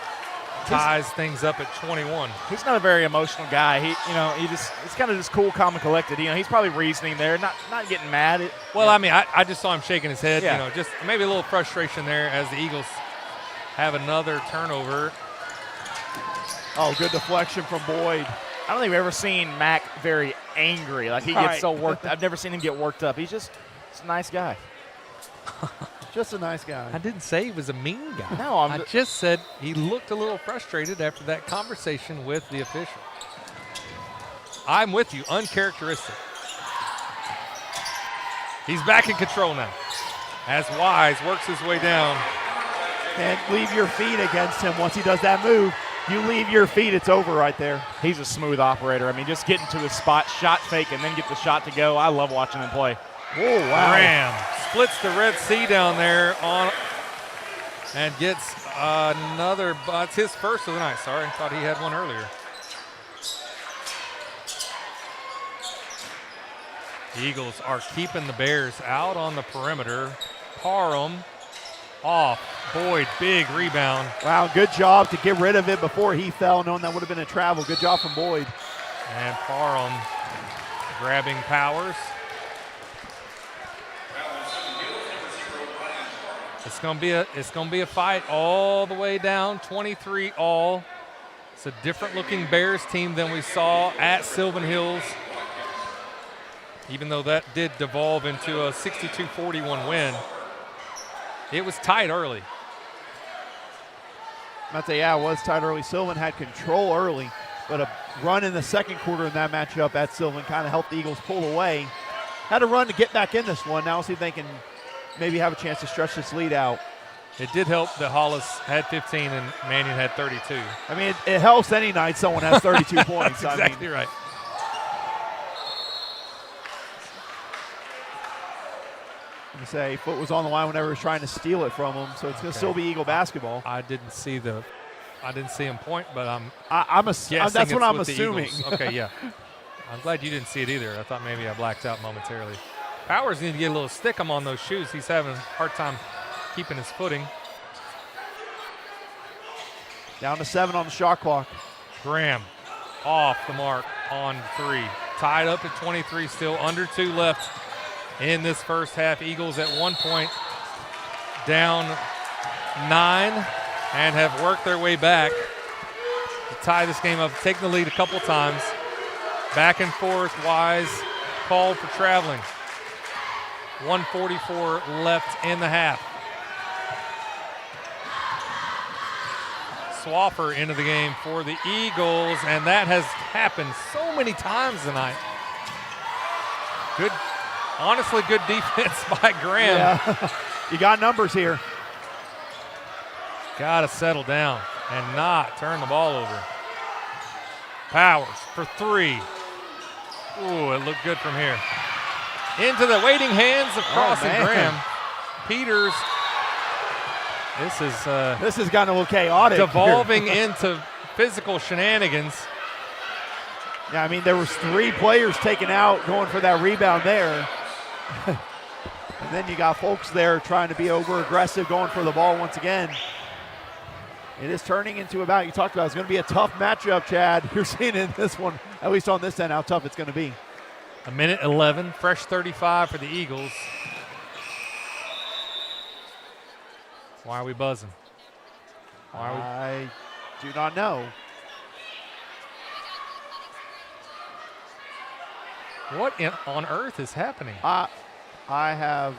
Speaker 1: ties things up at 21.
Speaker 3: He's not a very emotional guy. He's kind of just cool, calm, and collected. You know, he's probably reasoning there, not getting mad.
Speaker 1: Well, I mean, I just saw him shaking his head.
Speaker 3: Yeah.
Speaker 1: You know, just maybe a little frustration there as the Eagles have another turnover.
Speaker 2: Oh, good deflection from Boyd.
Speaker 3: I don't think we've ever seen Mac very angry. Like, he gets so worked. I've never seen him get worked up. He's a nice guy.
Speaker 2: Just a nice guy.
Speaker 1: I didn't say he was a mean guy.
Speaker 3: No,
Speaker 1: I just said he looked a little frustrated after that conversation with the official. I'm with you, uncharacteristic. He's back in control now as Wise works his way down.
Speaker 2: And leave your feet against him once he does that move. You leave your feet, it's over right there.
Speaker 3: He's a smooth operator. I mean, just getting to the spot, shot fake, and then get the shot to go. I love watching him play.
Speaker 2: Oh, wow.
Speaker 1: Graham splits the Red Sea down there and gets another. It's his first of the night. Sorry, I thought he had one earlier. The Eagles are keeping the Bears out on the perimeter. Parham off. Boyd, big rebound.
Speaker 2: Wow, good job to get rid of it before he fell, knowing that would have been a travel. Good job from Boyd.
Speaker 1: And Parham grabbing Powers. It's gonna be a fight all the way down, 23 all. It's a different looking Bears team than we saw at Sylvan Hills, even though that did devolve into a 62-41 win. It was tight early.
Speaker 2: I'd say, yeah, it was tight early. Sylvan had control early, but a run in the second quarter in that matchup at Sylvan kind of helped the Eagles pull away. Had a run to get back in this one. Now see if they can maybe have a chance to stretch this lead out.
Speaker 1: It did help that Hollis had 15 and Mannion had 32.
Speaker 2: I mean, it helps any night someone has 32 points.
Speaker 1: That's exactly right.
Speaker 2: You say foot was on the line whenever he was trying to steal it from him, so it's going to still be Eagle basketball.
Speaker 1: I didn't see him point, but
Speaker 2: that's what I'm assuming.
Speaker 1: Okay, yeah. I'm glad you didn't see it either. I thought maybe I blacked out momentarily. Powers need to get a little stick him on those shoes. He's having a hard time keeping his footing.
Speaker 2: Down to 7 on the shot clock.
Speaker 1: Graham off the mark on 3. Tied up at 23 still, under 2 left in this first half. Eagles at one point down 9 and have worked their way back to tie this game up, taking the lead a couple times. Back and forth, Wise called for traveling. 1:44 left in the half. Swaffer into the game for the Eagles, and that has happened so many times tonight. Honestly good defense by Graham.
Speaker 2: Yeah. You got numbers here.
Speaker 1: Got to settle down and not turn the ball over. Powers for 3. Ooh, it looked good from here. Into the waiting hands of Cross and Graham. Peters,
Speaker 2: this has gotten a little chaotic.
Speaker 1: Devolving into physical shenanigans.
Speaker 2: Yeah, I mean, there was 3 players taken out going for that rebound there. And then you got folks there trying to be over-aggressive, going for the ball once again. It is turning into you talked about, it's going to be a tough matchup, Chad. You're seeing in this one, at least on this end, how tough it's going to be.
Speaker 1: A minute 11, fresh 35 for the Eagles. Why are we buzzing?
Speaker 2: I do not know.
Speaker 1: What on earth is happening?
Speaker 2: I have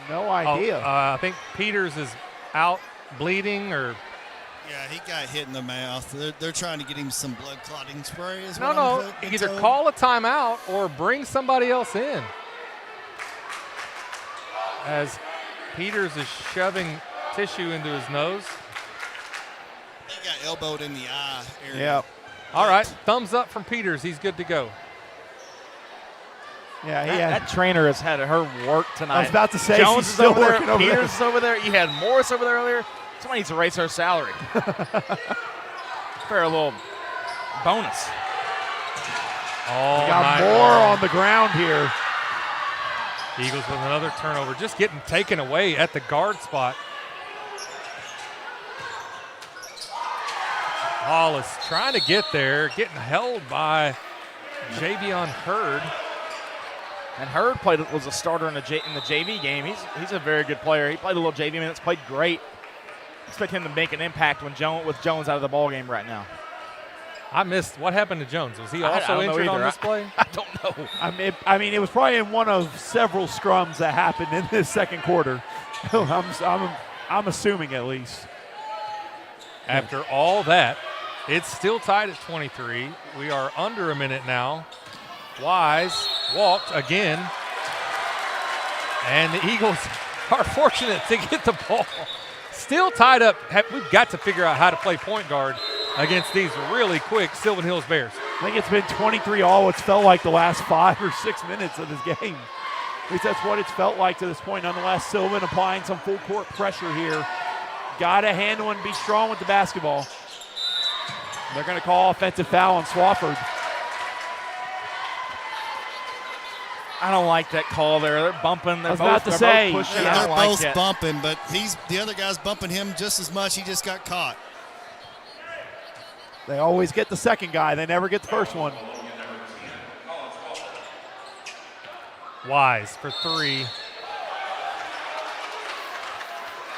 Speaker 2: no idea.
Speaker 1: I think Peters is out bleeding or.
Speaker 4: Yeah, he got hit in the mouth. They're trying to get him some blood clotting spray.
Speaker 1: Either call a timeout or bring somebody else in. As Peters is shoving tissue into his nose.
Speaker 4: He got elbowed in the eye area.
Speaker 2: Yeah.
Speaker 1: All right, thumbs up from Peters. He's good to go.
Speaker 2: Yeah,
Speaker 3: that trainer has had her work tonight.
Speaker 2: I was about to say,
Speaker 3: Jones
Speaker 2: she's
Speaker 3: is
Speaker 2: still
Speaker 3: over there.
Speaker 2: working over
Speaker 3: Peters
Speaker 2: there.
Speaker 3: is over there. You had Morris over there earlier. Somebody needs to raise her salary. Fair little bonus.
Speaker 1: Oh,
Speaker 2: we got more on the ground here.
Speaker 1: Eagles with another turnover, just getting taken away at the guard spot. Hollis trying to get there, getting held by Javion Hurd.
Speaker 3: And Hurd was a starter in the JV game. He's a very good player. He played a little JV minutes, played great. Expect him to make an impact with Jones out of the ball game right now.
Speaker 1: I missed what happened to Jones. Was he also injured on this play?
Speaker 3: I don't know.
Speaker 2: I mean, it was probably in one of several scrums that happened in this second quarter. I'm assuming at least.
Speaker 1: After all that, it's still tied at 23. We are under a minute now. Wise walked again. And the Eagles are fortunate to get the ball. Still tied up. We've got to figure out how to play point guard against these really quick Sylvan Hills Bears.
Speaker 2: I think it's been 23-all. It's felt like the last 5 or 6 minutes of this game. At least that's what it's felt like to this point. Nonetheless, Sylvan applying some full court pressure here. Got to handle and be strong with the basketball. They're going to call offensive foul on Swafford.
Speaker 3: I don't like that call there. They're bumping.
Speaker 2: I was about to say.
Speaker 3: Both pushing.
Speaker 4: Yeah, they're both bumping, but the other guy's bumping him just as much. He just got caught.
Speaker 2: They always get the second guy. They never get the first one.
Speaker 1: Wise for 3.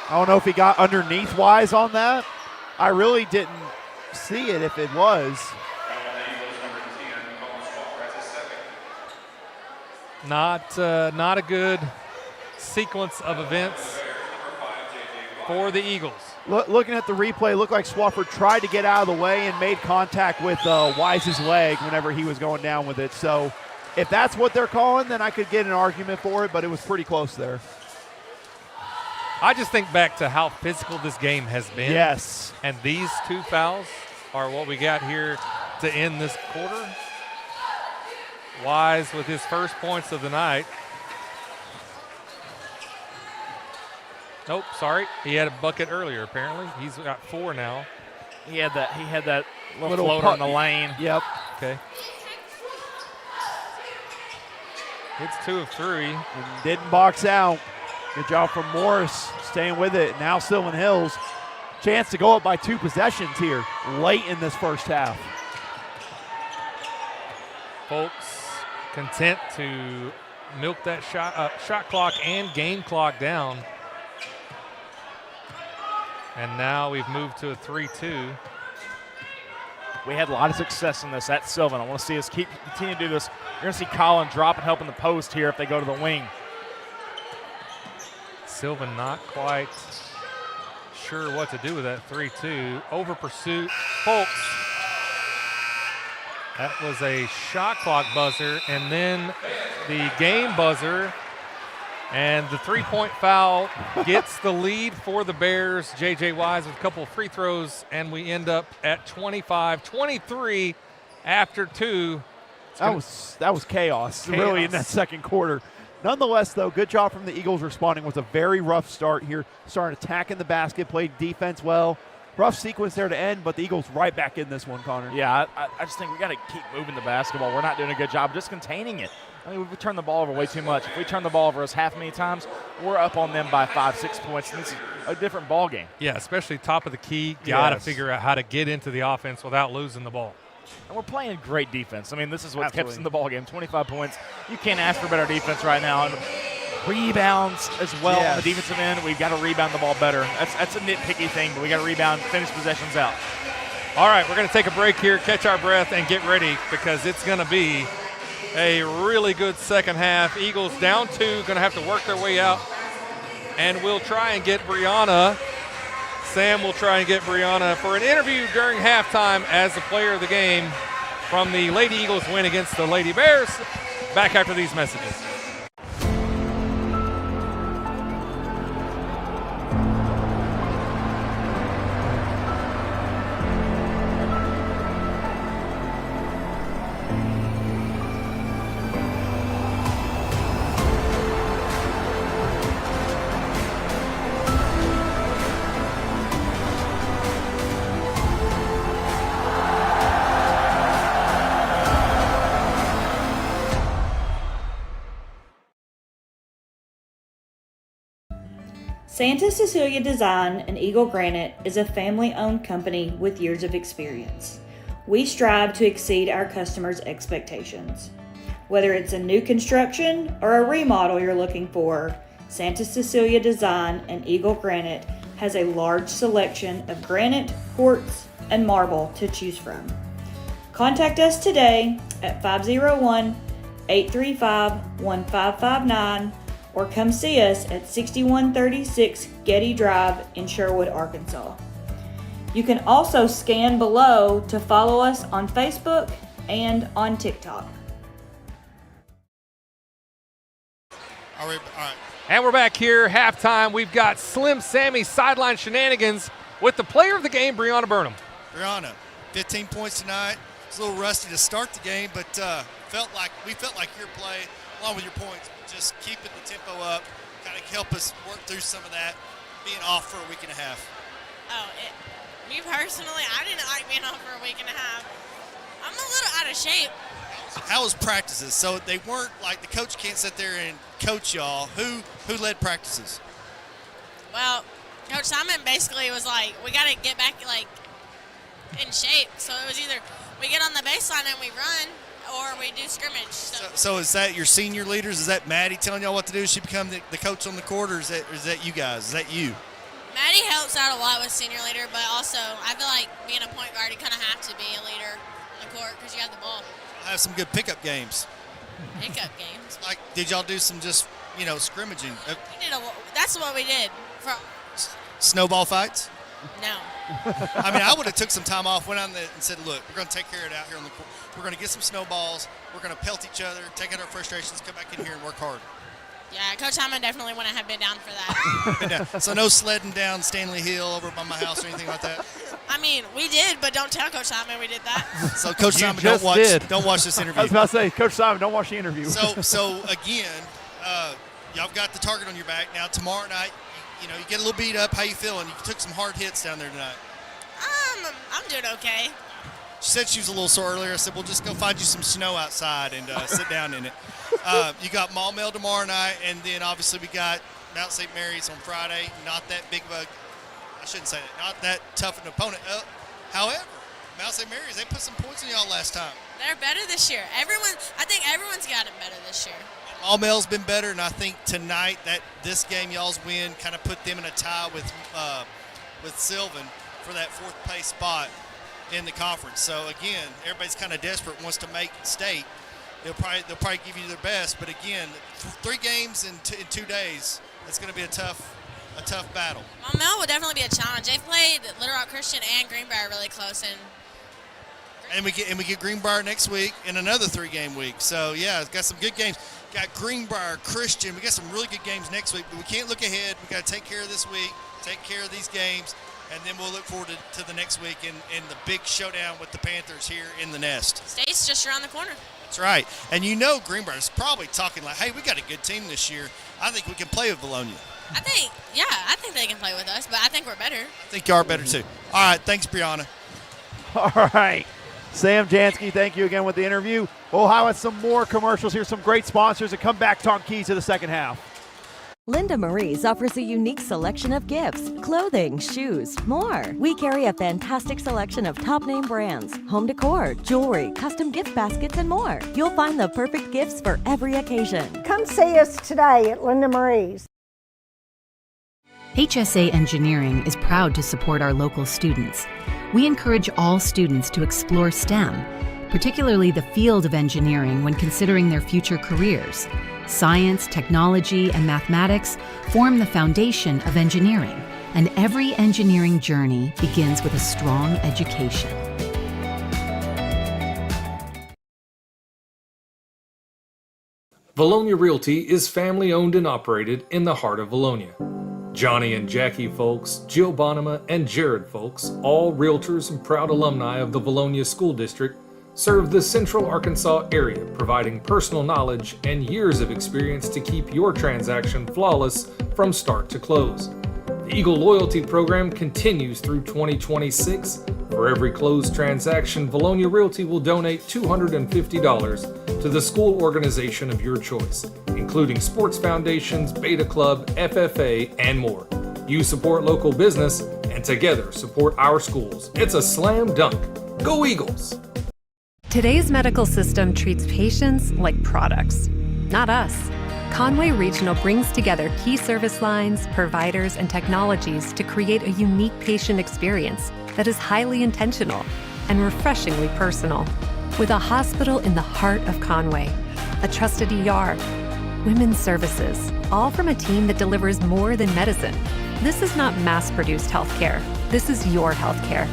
Speaker 2: I don't know if he got underneath Wise on that. I really didn't see it if it was.
Speaker 1: Not a good sequence of events for the Eagles.
Speaker 2: Looking at the replay, it looked like Swafford tried to get out of the way and made contact with Wise's leg whenever he was going down with it. So if that's what they're calling, then I could get an argument for it, but it was pretty close there.
Speaker 1: I just think back to how physical this game has been.
Speaker 2: Yes.
Speaker 1: And these 2 fouls are what we got here to end this quarter. Wise with his first points of the night. Nope, sorry. He had a bucket earlier, apparently. He's got 4 now.
Speaker 3: He had that little floater in the lane.
Speaker 2: Yep.
Speaker 1: Okay. It's 2 of 3.
Speaker 2: And didn't box out. Good job from Morris staying with it. Now Sylvan Hills, chance to go up by 2 possessions here late in this first half.
Speaker 1: Folks content to milk that shot clock and game clock down. And now we've moved to a 3-2.
Speaker 3: We had a lot of success in this at Sylvan. I want to see us continue to do this. You're going to see Colin drop and help in the post here if they go to the wing.
Speaker 1: Sylvan not quite sure what to do with that 3-2. Over pursuit. Folks. That was a shot clock buzzer, and then the game buzzer, and the 3-point foul gets the lead for the Bears. J.J. Wise with a couple of free throws, and we end up at 25-23 after 2.
Speaker 2: That was chaos, really, in that second quarter. Nonetheless, though, good job from the Eagles responding. It was a very rough start here. Started attacking the basket, played defense well. Rough sequence there to end, but the Eagles right back in this one, Connor.
Speaker 3: Yeah, I just think we got to keep moving the basketball. We're not doing a good job just containing it. I mean, we've turned the ball over way too much. If we turn the ball over as half many times, we're up on them by 5-6 points, and this is a different ball game.
Speaker 1: Yeah, especially top of the key. Got to figure out how to get into the offense without losing the ball.
Speaker 3: And we're playing great defense. I mean, this is what kept us in the ball game. 25 points. You can't ask for better defense right now. And rebounds as well on the defensive end. We've got to rebound the ball better. That's a nitpicky thing, but we got to rebound, finish possessions out.
Speaker 1: All right, we're going to take a break here, catch our breath, and get ready because it's going to be a really good second half. Eagles down 2, going to have to work their way out. And we'll try and get Brianna. Sam will try and get Brianna for an interview during halftime as the player of the game from the Lady Eagles win against the Lady Bears. Back after these messages.
Speaker 11: Santa Cecilia Design and Eagle Granite is a family-owned company with years of experience. We strive to exceed our customers' expectations. Whether it's a new construction or a remodel you're looking for, Santa Cecilia Design and Eagle Granite has a large selection of granite, quartz, and marble to choose from. Contact us today at 501-835-1559 or come see us at 6136 Getty Drive in Sherwood, Arkansas. You can also scan below to follow us on Facebook and on TikTok.
Speaker 4: All right.
Speaker 1: And we're back here, halftime. We've got Slim Sammy sideline shenanigans with the player of the game, Brianna Burnham.
Speaker 4: Brianna, 15 points tonight. It's a little rusty to start the game, but we felt like your play, along with your points, just keeping the tempo up, kind of help us work through some of that, being off for a week and a half.
Speaker 12: Me personally, I didn't like being off for a week and a half. I'm a little out of shape.
Speaker 4: How was practices? So they weren't like the coach can't sit there and coach y'all. Who led practices?
Speaker 12: Well, Coach Simon basically was like, we got to get back in shape. So it was either we get on the baseline and we run, or we do scrimmage.
Speaker 4: So is that your senior leaders? Is that Maddie telling y'all what to do? Does she become the coach on the court, or is that you guys? Is that you?
Speaker 12: Maddie helps out a lot with senior leader, but also I feel like being a point guard, you kind of have to be a leader on the court because you have the ball.
Speaker 4: I have some good pickup games.
Speaker 12: Pickup games.
Speaker 4: Like, did y'all do some just, scrimmaging?
Speaker 12: That's what we did.
Speaker 4: Snowball fights?
Speaker 12: No.
Speaker 4: I mean, I would have took some time off, went on there and said, look, we're going to take care of it out here on the court. We're going to get some snowballs. We're going to pelt each other, take out our frustrations, come back in here and work hard.
Speaker 12: Yeah, Coach Hyman definitely wouldn't have been down for that.
Speaker 4: So no sledding down Stanley Hill over by my house or anything like that?
Speaker 12: I mean, we did, but don't tell Coach Hyman we did that.
Speaker 4: So Coach Simon, don't watch this interview.
Speaker 2: I was about to say, Coach Simon, don't watch the interview.
Speaker 4: So again, y'all got the target on your back. Now tomorrow night, you get a little beat up. How you feeling? You took some hard hits down there tonight.
Speaker 12: I'm doing okay.
Speaker 4: She said she was a little sore earlier. I said, well, just go find you some snow outside and sit down in it. You got Maumelle tomorrow night, and then obviously we got Mount St. Mary's on Friday. Not that big of I shouldn't say that, not that tough an opponent. However, Mount St. Mary's, they put some points on y'all last time.
Speaker 12: They're better this year. I think everyone's gotten better this year.
Speaker 4: Maumelle's been better, and I think tonight this game y'all's win kind of put them in a tie with Sylvan for that fourth place spot in the conference. So again, everybody's kind of desperate, wants to make state. They'll probably give you their best, but again, 3 games in 2 days, it's going to be a tough battle.
Speaker 12: Maumelle will definitely be a challenge. They've played Little Rock Christian and Greenbrier really close,
Speaker 4: and we get Greenbrier next week in another 3-game week. So yeah, it's got some good games. Got Greenbrier, Christian. We got some really good games next week, but we can't look ahead. We got to take care of this week, take care of these games, and then we'll look forward to the next week in the big showdown with the Panthers here in the Nest.
Speaker 12: State's just around the corner.
Speaker 4: That's right. And Greenbrier's probably talking like, hey, we got a good team this year. I think we can play with Vilonia.
Speaker 12: I think they can play with us, but I think we're better.
Speaker 4: I think you are better too. All right, thanks, Brianna.
Speaker 2: All right. Sam Jansky, thank you again with the interview. We'll highlight some more commercials here, some great sponsors, and come back talk keys to the second half.
Speaker 5: Linda Marie's offers a unique selection of gifts, clothing, shoes, more. We carry a fantastic selection of top name brands, home decor, jewelry, custom gift baskets, and more. You'll find the perfect gifts for every occasion.
Speaker 6: Come see us today at Linda Marie's.
Speaker 13: HSA Engineering is proud to support our local students. We encourage all students to explore STEM, particularly the field of engineering when considering their future careers. Science, technology, and mathematics form the foundation of engineering, and every engineering journey begins with a strong education.
Speaker 14: Vilonia Realty is family-owned and operated in the heart of Vilonia. Johnny and Jackie Folks, Jill Bonema, and Jared Folks, all realtors and proud alumni of the Vilonia School District, serve the Central Arkansas area, providing personal knowledge and years of experience to keep your transaction flawless from start to close. The Eagle Loyalty Program continues through 2026. For every closed transaction, Vilonia Realty will donate $250 to the school organization of your choice, including sports foundations, Beta Club, FFA, and more. You support local business, and together support our schools. It's a slam dunk. Go Eagles!
Speaker 8: Today's medical system treats patients like products, not us. Conway Regional brings together key service lines, providers, and technologies to create a unique patient experience that is highly intentional and refreshingly personal. With a hospital in the heart of Conway, a trusted ER, women's services, all from a team that delivers more than medicine. This is not mass-produced healthcare. This is your healthcare.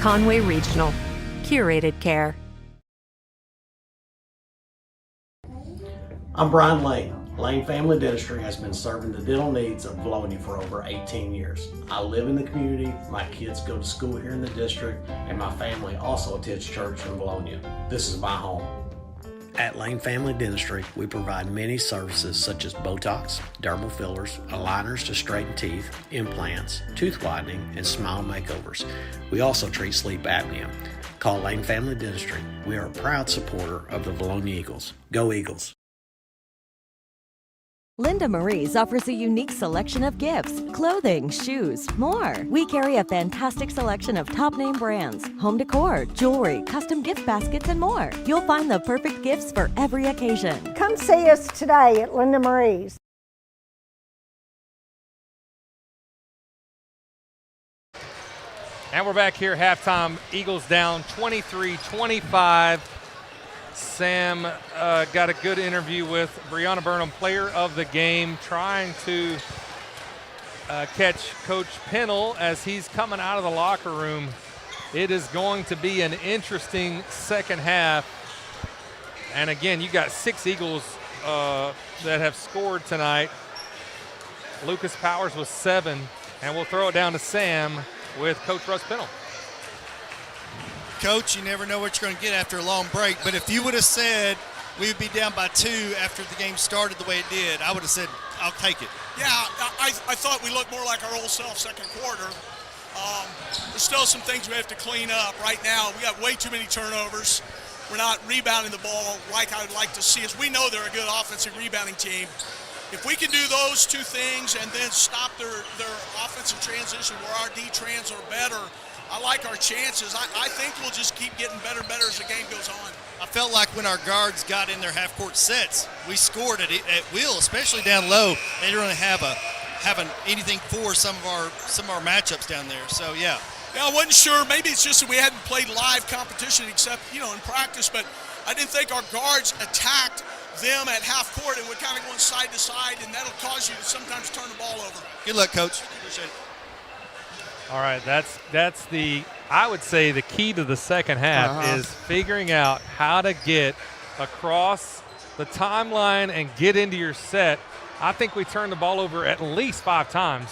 Speaker 8: Conway Regional. Curated care.
Speaker 15: I'm Brian Lane. Lane Family Dentistry has been serving the dental needs of Vilonia for over 18 years. I live in the community, my kids go to school here in the district, and my family also attends church in Vilonia. This is my home. At Lane Family Dentistry, we provide many services such as Botox, dermal fillers, aligners to straighten teeth, implants, tooth whitening, and smile makeovers. We also treat sleep apnea. Call Lane Family Dentistry. We are a proud supporter of the Vilonia Eagles. Go Eagles!
Speaker 5: Linda Marie's offers a unique selection of gifts, clothing, shoes, more. We carry a fantastic selection of top name brands, home decor, jewelry, custom gift baskets, and more. You'll find the perfect gifts for every occasion.
Speaker 6: Come see us today at Linda Marie's.
Speaker 1: And we're back here, halftime. Eagles down 23-25. Sam got a good interview with Brianna Burnham, player of the game, trying to catch Coach Pennell as he's coming out of the locker room. It is going to be an interesting second half. And again, you got 6 Eagles that have scored tonight. Lucas Powers was 7, and we'll throw it down to Sam with Coach Russ Pennell.
Speaker 4: Coach, you never know what you're going to get after a long break, but if you would have said we would be down by 2 after the game started the way it did, I would have said, I'll take it.
Speaker 16: Yeah, I thought we looked more like our old self second quarter. There's still some things we have to clean up. Right now, we got way too many turnovers. We're not rebounding the ball like I would like to see us. We know they're a good offensive rebounding team. If we can do those 2 things and then stop their offensive transition where our D-trans are better, I like our chances. I think we'll just keep getting better and better as the game goes on.
Speaker 4: I felt like when our guards got in their half-court sets, we scored at will, especially down low. They didn't really have anything for some of our matchups down there. So yeah.
Speaker 16: Yeah, I wasn't sure. Maybe it's just that we hadn't played live competition except in practice. But I didn't think our guards attacked them at half court and we're kind of going side to side, and that'll cause you to sometimes turn the ball over.
Speaker 4: Good luck, Coach. Appreciate it.
Speaker 1: All right, that's I would say the key to the second half is figuring out how to get across the timeline and get into your set. I think we turned the ball over at least 5 times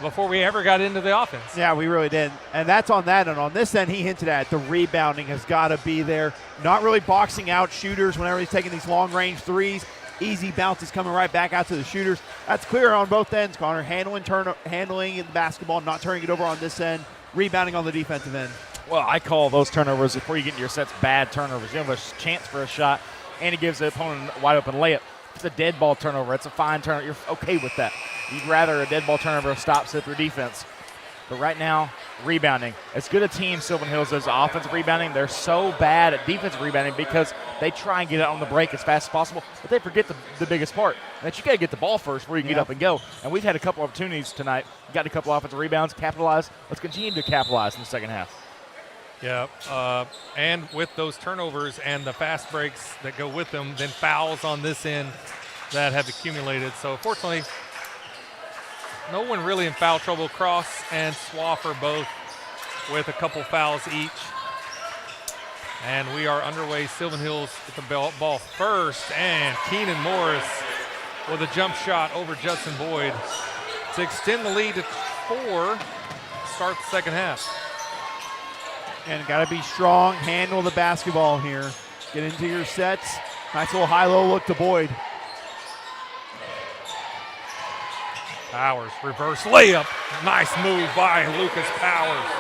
Speaker 1: before we ever got into the offense.
Speaker 2: Yeah, we really did. And that's on that end. On this end, he hinted at the rebounding has got to be there. Not really boxing out shooters whenever he's taking these long-range threes. Easy bounces coming right back out to the shooters. That's clear on both ends, Connor. Handling the basketball, not turning it over on this end. Rebounding on the defensive end.
Speaker 3: Well, I call those turnovers before you get into your sets bad turnovers. You have a chance for a shot, and he gives the opponent a wide-open layup. It's a dead ball turnover. It's a fine turnover. You're okay with that. You'd rather a dead ball turnover stops it through defense. But right now, rebounding. As good a team Sylvan Hills is offensive rebounding, they're so bad at defensive rebounding because they try and get it on the break as fast as possible, but they forget the biggest part, that you got to get the ball first before you can get up and go. And we've had a couple opportunities tonight. Got a couple offensive rebounds, capitalized. Let's continue to capitalize in the second half.
Speaker 1: Yeah, and with those turnovers and the fast breaks that go with them, then fouls on this end that have accumulated. So fortunately, no one really in foul trouble. Cross and Swaffer both with a couple fouls each. And we are underway. Sylvan Hills with the ball first, and Keenan Morris with a jump shot over Judson Boyd to extend the lead to 4, start the second half.
Speaker 2: And got to be strong, handle the basketball here. Get into your sets. Nice little high-low look to Boyd.
Speaker 1: Powers, reverse layup. Nice move by Lucas Powers.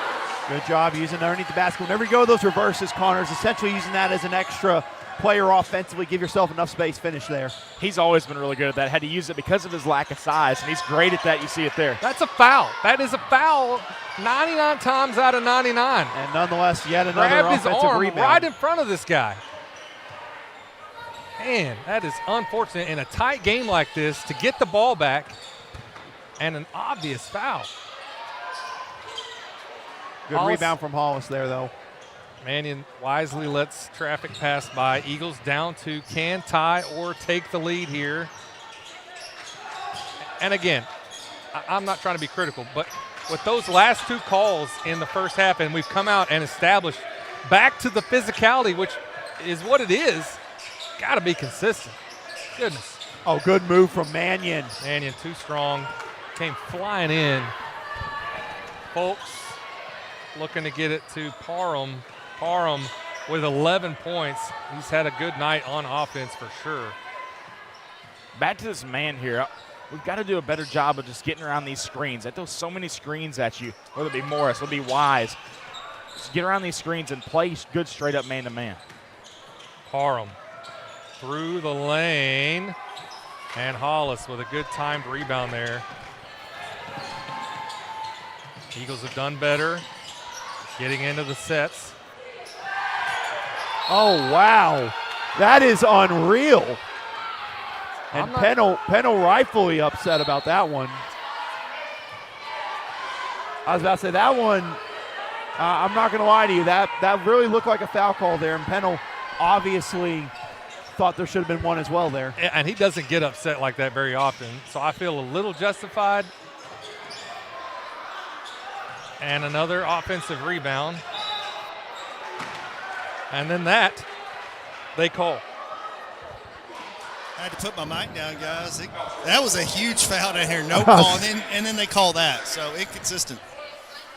Speaker 2: Good job using underneath the basket. Whenever you go those reverses, Connor's essentially using that as an extra player offensively. Give yourself enough space, finish there.
Speaker 3: He's always been really good at that. Had to use it because of his lack of size, and he's great at that. You see it there.
Speaker 1: That's a foul. That is a foul 99 times out of 99.
Speaker 2: And nonetheless, yet another
Speaker 1: grabbed his
Speaker 2: offensive
Speaker 1: arm
Speaker 2: rebound.
Speaker 1: right in front of this guy. Man, that is unfortunate in a tight game like this to get the ball back and an obvious foul.
Speaker 2: Good rebound from Hollis there, though.
Speaker 1: Mannion wisely lets traffic pass by. Eagles down to can tie or take the lead here. And again, I'm not trying to be critical, but with those last 2 calls in the first half, and we've come out and established back to the physicality, which is what it is, got to be consistent. Goodness.
Speaker 2: Oh, good move from Mannion.
Speaker 1: Mannion too strong. Came flying in. Folks looking to get it to Parham. Parham with 11 points. He's had a good night on offense for sure.
Speaker 3: Back to this man here. We've got to do a better job of just getting around these screens. That throws so many screens at you, whether it be Morris, whether it be Wise. Just get around these screens and play good straight-up man-to-man.
Speaker 1: Parham through the lane. And Hollis with a good timed rebound there. Eagles have done better getting into the sets.
Speaker 2: Oh, wow. That is unreal. And Pennell rightfully upset about that one. I was about to say that one, I'm not going to lie to you. That really looked like a foul call there, and Pennell obviously thought there should have been one as well there.
Speaker 1: And he doesn't get upset like that very often, so I feel a little justified. And another offensive rebound. And then that they call.
Speaker 4: I had to put my mic down, guys. That was a huge foul down here. No call, and then they call that. So inconsistent.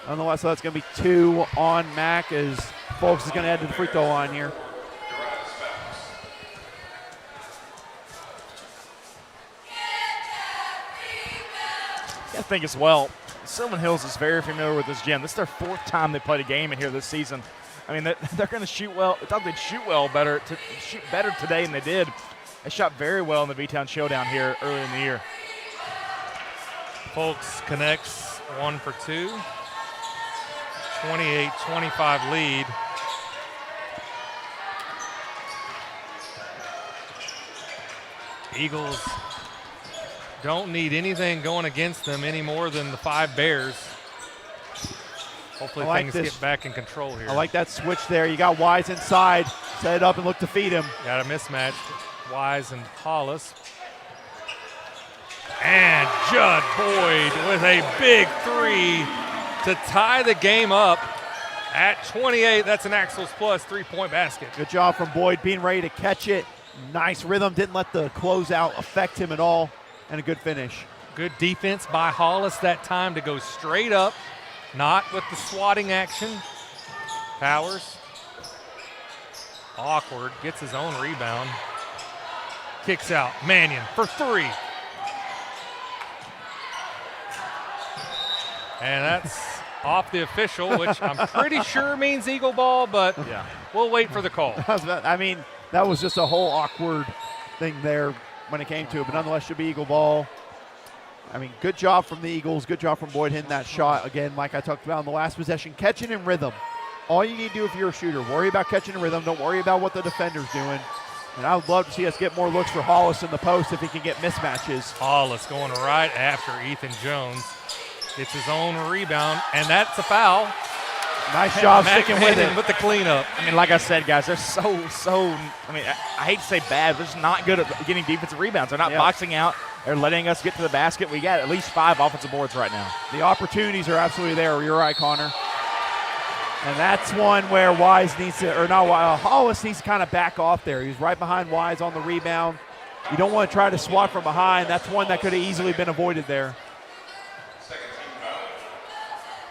Speaker 2: Nonetheless, so that's going to be 2 on Mac as Folks is going to head to the free throw line here.
Speaker 3: I think as well, Sylvan Hills is very familiar with this gym. This is their 4th time they played a game in here this season. I mean, they're going to shoot well. I thought they'd shoot better today than they did. They shot very well in the V-Town Showdown here early in the year.
Speaker 1: Folks connects 1 for 2. 28-25 lead. Eagles don't need anything going against them any more than the 5 Bears. Hopefully things get back in control here.
Speaker 2: I like that switch there. You got Wise inside. Set it up and look to feed him.
Speaker 1: Got a mismatch. Wise and Hollis. And Judd Boyd with a big 3 to tie the game up at 28. That's an Axles Plus 3-point basket.
Speaker 2: Good job from Boyd being ready to catch it. Nice rhythm. Didn't let the closeout affect him at all. And a good finish.
Speaker 1: Good defense by Hollis that time to go straight up. Not with the swatting action. Powers. Awkward. Gets his own rebound. Kicks out. Mannion for 3. And that's off the official, which I'm pretty sure means Eagle ball, but we'll wait for the call.
Speaker 2: I mean, that was just a whole awkward thing there when it came to it, but nonetheless should be Eagle ball. I mean, good job from the Eagles. Good job from Boyd hitting that shot. Again, like I talked about in the last possession, catching in rhythm. All you need to do if you're a shooter, worry about catching in rhythm. Don't worry about what the defender's doing. And I would love to see us get more looks for Hollis in the post if he can get mismatches.
Speaker 1: Hollis going right after Ethan Jones. Gets his own rebound, and that's a foul.
Speaker 2: Nice job sticking with
Speaker 1: Mannion
Speaker 2: it.
Speaker 1: with the cleanup.
Speaker 3: I mean, like I said, guys, they're so, I mean, I hate to say bad, they're just not good at getting defensive rebounds. They're not boxing out. They're letting us get to the basket. We got at least 5 offensive boards right now.
Speaker 2: The opportunities are absolutely there. You're right, Connor. And that's one where Wise needs to, or not, Hollis needs to kind of back off there. He's right behind Wise on the rebound. You don't want to try to swat from behind. That's one that could have easily been avoided there.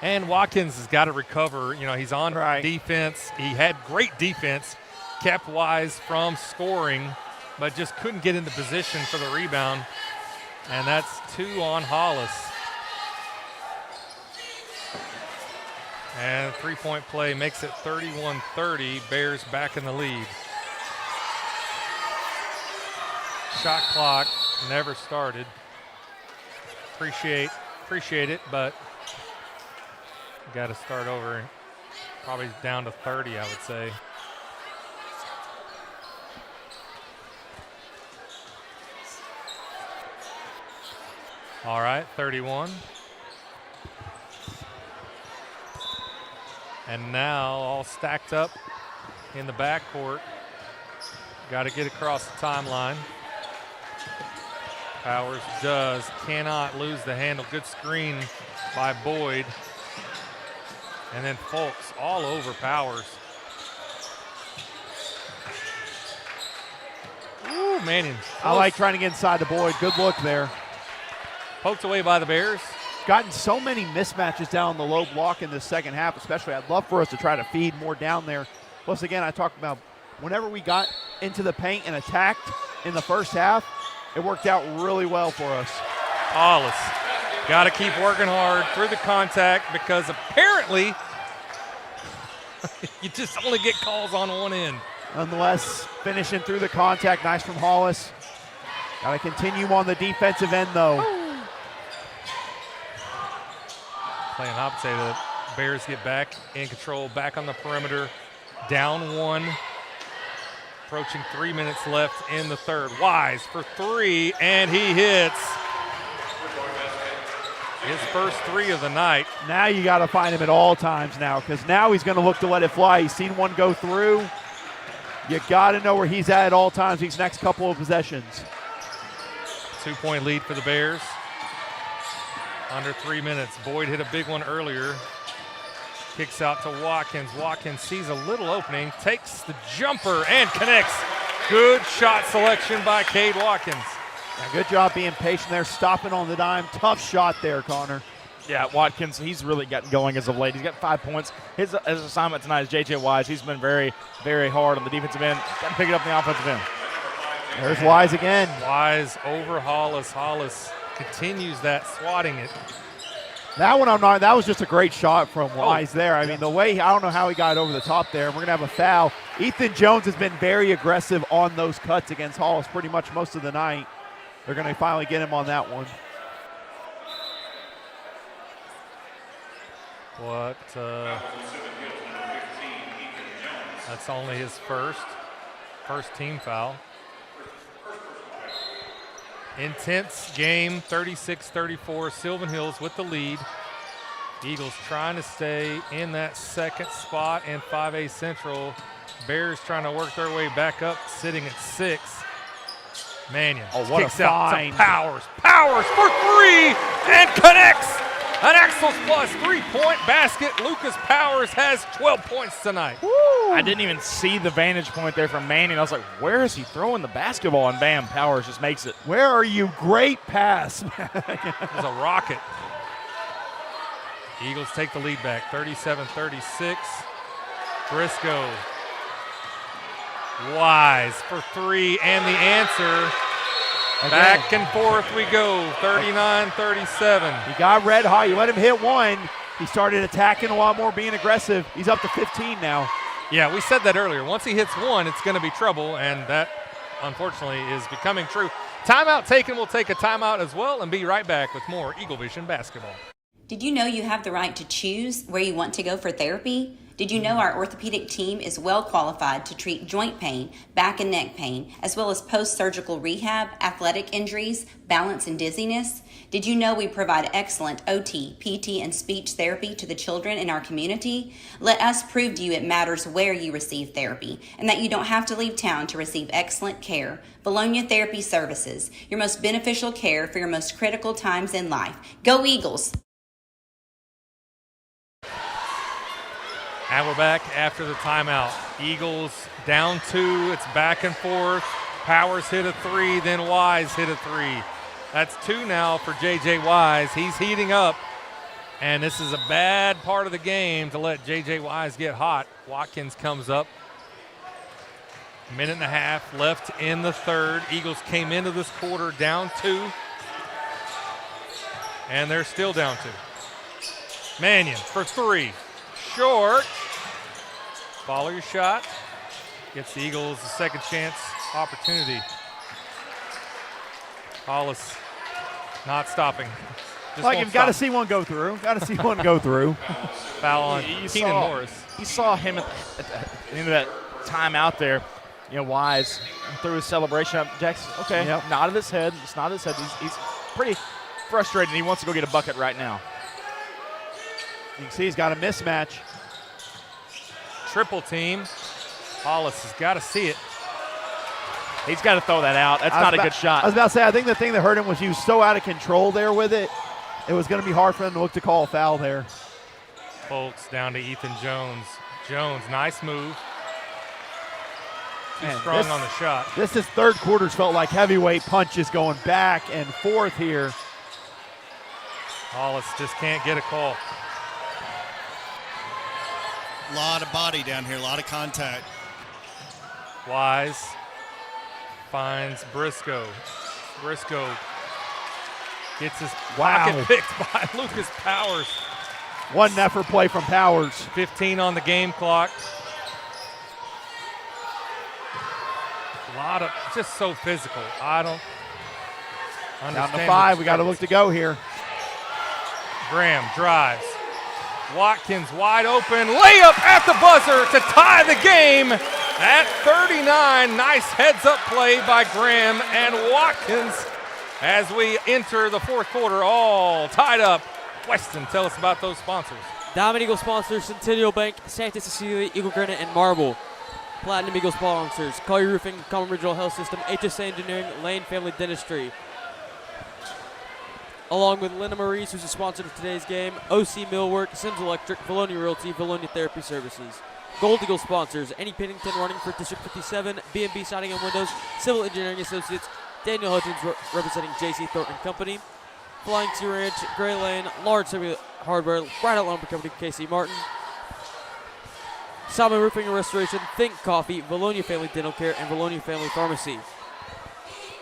Speaker 1: And Watkins has got to recover. You know, he's on defense. He had great defense, kept Wise from scoring, but just couldn't get into position for the rebound. And that's 2 on Hollis. And 3-point play makes it 31-30. Bears back in the lead. Shot clock never started. Appreciate it, but got to start over. Probably down to 30, I would say. All right, 31. And now all stacked up in the backcourt. Got to get across the timeline. Powers cannot lose the handle. Good screen by Boyd. And then Folks all over Powers. Ooh, Mannion.
Speaker 2: I like trying to get inside the Boyd. Good look there.
Speaker 1: Poked away by the Bears.
Speaker 2: Gotten so many mismatches down the low block in the second half, especially. I'd love for us to try to feed more down there. Plus, again, I talked about whenever we got into the paint and attacked in the first half, it worked out really well for us.
Speaker 1: Hollis. Got to keep working hard through the contact because apparently you just only get calls on one end.
Speaker 2: Nonetheless, finishing through the contact. Nice from Hollis. Got to continue on the defensive end, though.
Speaker 1: Playing opposite, the Bears get back in control, back on the perimeter, down 1. Approaching 3 minutes left in the third. Wise for 3, and he hits. His first 3 of the night.
Speaker 2: Now you got to find him at all times now, because now he's going to look to let it fly. He's seen one go through. You got to know where he's at all times these next couple of possessions.
Speaker 1: 2-point lead for the Bears. Under 3 minutes. Boyd hit a big one earlier. Kicks out to Watkins. Watkins sees a little opening, takes the jumper and connects. Good shot selection by Cade Watkins.
Speaker 2: Yeah, good job being patient there, stopping on the dime. Tough shot there, Connor.
Speaker 3: Yeah, Watkins, he's really gotten going as of late. He's got 5 points. His assignment tonight is J.J. Wise. He's been very, very hard on the defensive end. Got to pick it up on the offensive end.
Speaker 2: There's Wise again.
Speaker 1: Wise over Hollis. Hollis continues that, swatting it.
Speaker 2: That one that was just a great shot from Wise there. I mean, the way, I don't know how he got over the top there. We're going to have a foul. Ethan Jones has been very aggressive on those cuts against Hollis pretty much most of the night. They're going to finally get him on that one.
Speaker 1: That's only his first team foul. Intense game, 36-34, Sylvan Hills with the lead. Eagles trying to stay in that second spot in 5A Central. Bears trying to work their way back up, sitting at 6. Mannion kicks out to Powers. Powers for 3 and connects. An Axles Plus 3-point basket. Lucas Powers has 12 points tonight.
Speaker 3: Woo. I didn't even see the vantage point there from Mannion. I was like, where is he throwing the basketball? And bam, Powers just makes it.
Speaker 2: Where are you? Great pass.
Speaker 1: It was a rocket. Eagles take the lead back, 37-36. Briscoe. Wise for 3, and the answer. Back and forth we go, 39-37.
Speaker 2: He got red hot. You let him hit one. He started attacking a lot more, being aggressive. He's up to 15 now.
Speaker 1: Yeah, we said that earlier. Once he hits one, it's going to be trouble, and that, unfortunately, is becoming true. Timeout taken. We'll take a timeout as well and be right back with more EagleVision Basketball.
Speaker 17: Did you know you have the right to choose where you want to go for therapy? Did you know our orthopedic team is well qualified to treat joint pain, back and neck pain, as well as post-surgical rehab, athletic injuries, balance and dizziness? Did you know we provide excellent OT, PT, and speech therapy to the children in our community? Let us prove to you it matters where you receive therapy and that you don't have to leave town to receive excellent care. Vilonia Therapy Services, your most beneficial care for your most critical times in life. Go Eagles!
Speaker 1: And we're back after the timeout. Eagles down 2. It's back and forth. Powers hit a 3, then Wise hit a 3. That's 2 now for J.J. Wise. He's heating up, and this is a bad part of the game to let J.J. Wise get hot. Watkins comes up. Minute and a half left in the third. Eagles came into this quarter down 2, and they're still down 2. Mannion for 3. Short. Follow your shot. Gets the Eagles a second chance opportunity. Hollis not stopping.
Speaker 2: You've got to see one go through. Got to see one go through.
Speaker 1: Foul on Keenan Morris.
Speaker 3: You saw him at the end of that time out there. You know, Wise threw his celebration up. Jackson, okay, nodded his head. It's not his head. He's pretty frustrated. He wants to go get a bucket right now.
Speaker 2: You can see he's got a mismatch.
Speaker 1: Triple team. Hollis has got to see it.
Speaker 3: He's got to throw that out. That's not a good shot.
Speaker 2: I was about to say, I think the thing that hurt him was he was so out of control there with it. It was going to be hard for him to look to call a foul there.
Speaker 1: Folks down to Ethan Jones. Jones, nice move. Too strong on the shot.
Speaker 2: This is third quarter's felt like heavyweight punches going back and forth here.
Speaker 1: Hollis just can't get a call.
Speaker 4: A lot of body down here, a lot of contact.
Speaker 1: Wise finds Briscoe. Briscoe gets his pocket picked by Lucas Powers.
Speaker 2: One effort play from Powers.
Speaker 1: 15 on the game clock. A lot of, just so physical. I don't understand.
Speaker 2: Down to 5, we got to look to go here.
Speaker 1: Graham drives. Watkins wide open, layup at the buzzer to tie the game at 39. Nice heads-up play by Graham, and Watkins as we enter the fourth quarter, all tied up. Weston, tell us about those sponsors.
Speaker 9: Diamond Eagle sponsors Centennial Bank, Santa Cecilia, Eagle Granite, and Marble. Platinum Eagle sponsors Collier Roofing, Common Regional Health System, HSA Engineering, Lane Family Dentistry. Along with Linda Maurice, who's a sponsor of today's game, OC Millwork, Sims Electric, Vilonia Realty, Vilonia Therapy Services. Gold Eagle sponsors Annie Pennington running for District 57, B&B Siding and Windows, Civil Engineering Associates, Daniel Hutchins representing J.C. Thornton Company, Flying Sea Ranch, Gray Lane, Lawrence Hardware, Bridal Lumber Company, K.C. Martin, Salmon Roofing and Restoration, Think Coffee, Vilonia Family Dental Care, and Vilonia Family Pharmacy.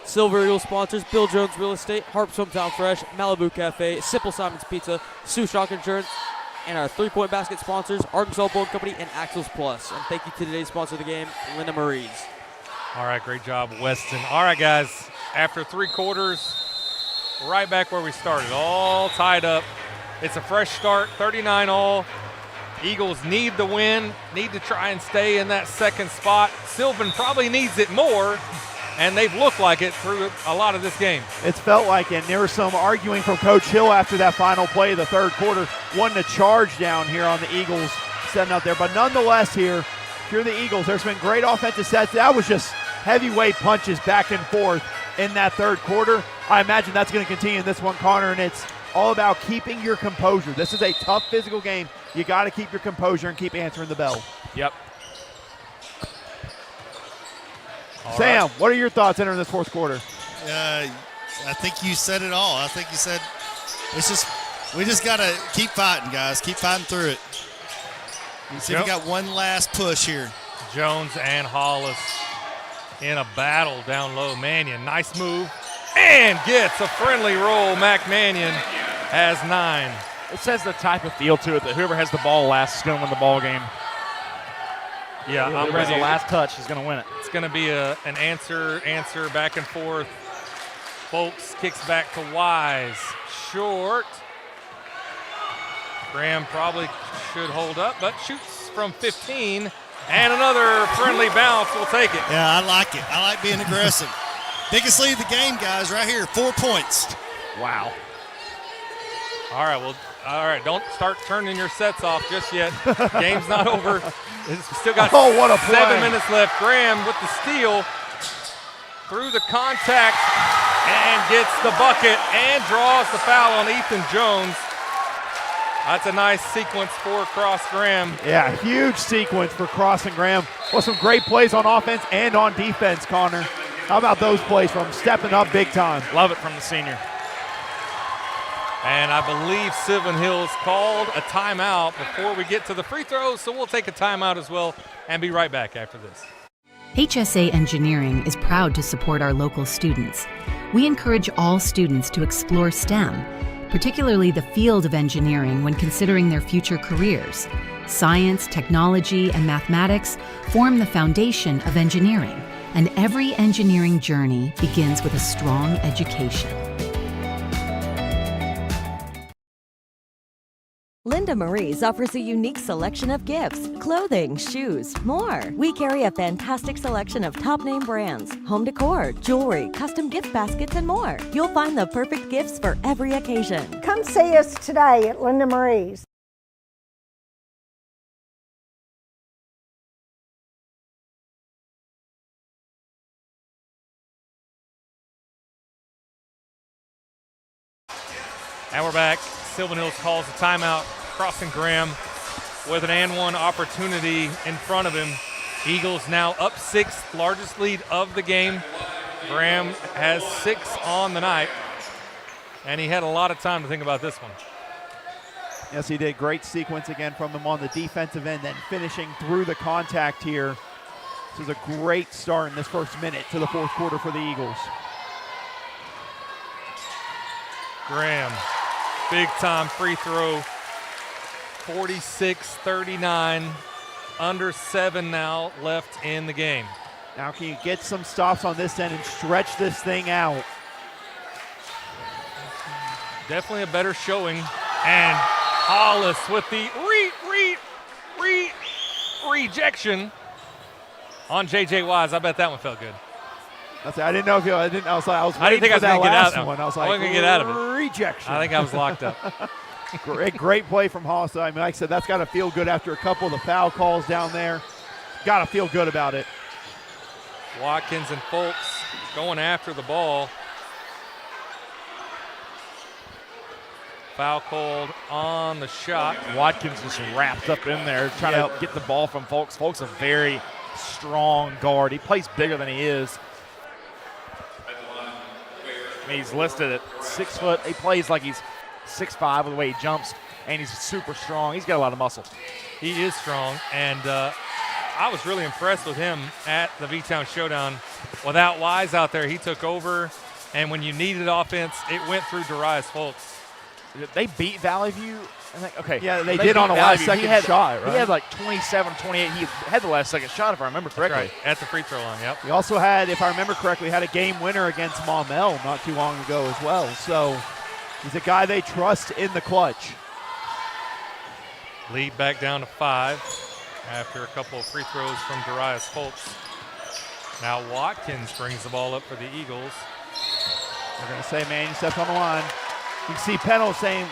Speaker 9: Silver Eagle sponsors Bill Jones Real Estate, Harp's Hometown Fresh, Malibu Cafe, Simple Simon's Pizza, Sioux Shock Insurance, and our three-point basket sponsors, Arkansas Bowling Company and Axles Plus. And thank you to today's sponsor of the game, Linda Maurice.
Speaker 1: All right, great job, Weston. All right, guys, after 3 quarters, right back where we started, all tied up. It's a fresh start, 39 all. Eagles need the win, need to try and stay in that second spot. Sylvan probably needs it more, and they've looked like it through a lot of this game.
Speaker 2: It's felt like it. And there was some arguing from Coach Hill after that final play of the third quarter, wanting to charge down here on the Eagles setting up there. But nonetheless here, if you're the Eagles, there's been great offensive sets. That was just heavyweight punches back and forth in that third quarter. I imagine that's going to continue in this one, Connor, and it's all about keeping your composure. This is a tough physical game. You got to keep your composure and keep answering the bell.
Speaker 3: Yep.
Speaker 2: Sam, what are your thoughts entering this fourth quarter?
Speaker 4: I think you said it all. I think you said we just got to keep fighting, guys. Keep fighting through it. See if we got one last push here.
Speaker 1: Jones and Hollis in a battle down low. Mannion, nice move, and gets a friendly roll. Mac Mannion has 9.
Speaker 3: It says the type of feel to it that whoever has the ball last is going to win the ball game.
Speaker 1: Yeah, I'm
Speaker 3: whoever has
Speaker 1: ready.
Speaker 3: the last touch is going to win it.
Speaker 1: It's going to be an answer back and forth. Folks kicks back to Wise. Short. Graham probably should hold up, but shoots from 15. And another friendly bounce. We'll take it.
Speaker 4: Yeah, I like it. I like being aggressive. Biggest lead of the game, guys, right here. 4 points.
Speaker 3: Wow.
Speaker 1: All right, well, don't start turning your sets off just yet. Game's not over. It's still got
Speaker 2: what a
Speaker 1: 7 minutes left. Graham with the steal through the contact and gets the bucket and draws the foul on Ethan Jones. That's a nice sequence for Cross Graham.
Speaker 2: Yeah, huge sequence for Cross and Graham. Well, some great plays on offense and on defense, Connor. How about those plays from stepping up big time?
Speaker 3: Love it from the senior.
Speaker 1: And I believe Sylvan Hills called a timeout before we get to the free throws, so we'll take a timeout as well and be right back after this.
Speaker 13: HSA Engineering is proud to support our local students. We encourage all students to explore STEM, particularly the field of engineering when considering their future careers. Science, technology, and mathematics form the foundation of engineering, and every engineering journey begins with a strong education.
Speaker 5: Linda Marie's offers a unique selection of gifts, clothing, shoes, more. We carry a fantastic selection of top name brands, home decor, jewelry, custom gift baskets, and more. You'll find the perfect gifts for every occasion.
Speaker 6: Come see us today at Linda Marie's.
Speaker 1: And we're back. Sylvan Hills calls a timeout. Crossing Graham with an and one opportunity in front of him. Eagles now up 6th, largest lead of the game. Graham has 6 on the night, and he had a lot of time to think about this one.
Speaker 2: Yes, he did. Great sequence again from him on the defensive end, then finishing through the contact here. This is a great start in this first minute to the fourth quarter for the Eagles.
Speaker 1: Graham, big time free throw, 46-39, under 7 now left in the game.
Speaker 2: Now can you get some stops on this end and stretch this thing out?
Speaker 1: Definitely a better showing. And Hollis with the rejection on J.J. Wise. I bet that one felt good.
Speaker 2: I didn't know if I didn't. I was like, I
Speaker 1: didn't think I was
Speaker 2: going to
Speaker 1: get out
Speaker 2: one. I was like,
Speaker 1: going to get out of it.
Speaker 2: Rejection.
Speaker 1: I think I was locked up.
Speaker 2: Great play from Haas. I mean, like I said, that's got to feel good after a couple of the foul calls down there. Got to feel good about it.
Speaker 1: Watkins and Folks going after the ball. Foul called on the shot.
Speaker 3: Watkins just wrapped up in there trying to get the ball from Folks. Folks a very strong guard. He plays bigger than he is. I mean, he's listed at 6 foot. He plays like he's 6'5" with the way he jumps, and he's super strong. He's got a lot of muscle.
Speaker 1: He is strong, and I was really impressed with him at the V-Town Showdown. Without Wise out there, he took over, and when you needed offense, it went through Darius Folks.
Speaker 3: They beat Valley View. Okay.
Speaker 2: Yeah, they did on a last-second shot, right?
Speaker 3: He had like 27, 28. He had the last-second shot, if I remember correctly.
Speaker 1: That's right, at the free throw line, yep.
Speaker 2: He also had, if I remember correctly, had a game winner against Maumelle not too long ago as well. So he's a guy they trust in the clutch.
Speaker 1: Lead back down to 5 after a couple of free throws from Darius Folks. Now Watkins brings the ball up for the Eagles.
Speaker 2: They're going to say, man, you stepped on the line. You can see Pennell saying,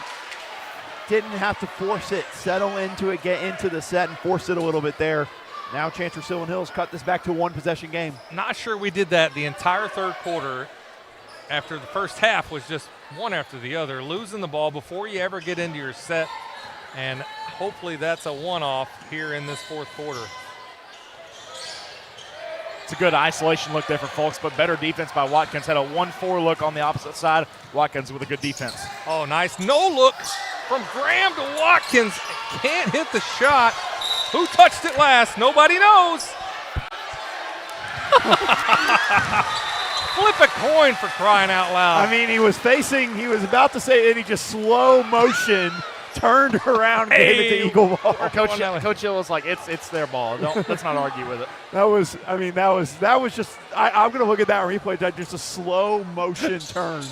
Speaker 2: didn't have to force it, settle into it, get into the set, and force it a little bit there. Now chance for Sylvan Hills, cut this back to a one-possession game.
Speaker 1: Not sure we did that the entire third quarter after the first half was just one after the other, losing the ball before you ever get into your set, and hopefully that's a one-off here in this fourth quarter.
Speaker 3: It's a good isolation look there for Folks, but better defense by Watkins. Had a 1-4 look on the opposite side. Watkins with a good defense.
Speaker 1: Oh, nice. No look from Graham to Watkins. Can't hit the shot. Who touched it last? Nobody knows. Flip a coin for crying out loud.
Speaker 2: I mean, he was about to say it, and he just slow motion turned around, gave it to Eagle ball.
Speaker 3: Coach Hill was like, it's their ball. Let's not argue with it.
Speaker 2: That was just, I'm going to look at that replay, just a slow motion turn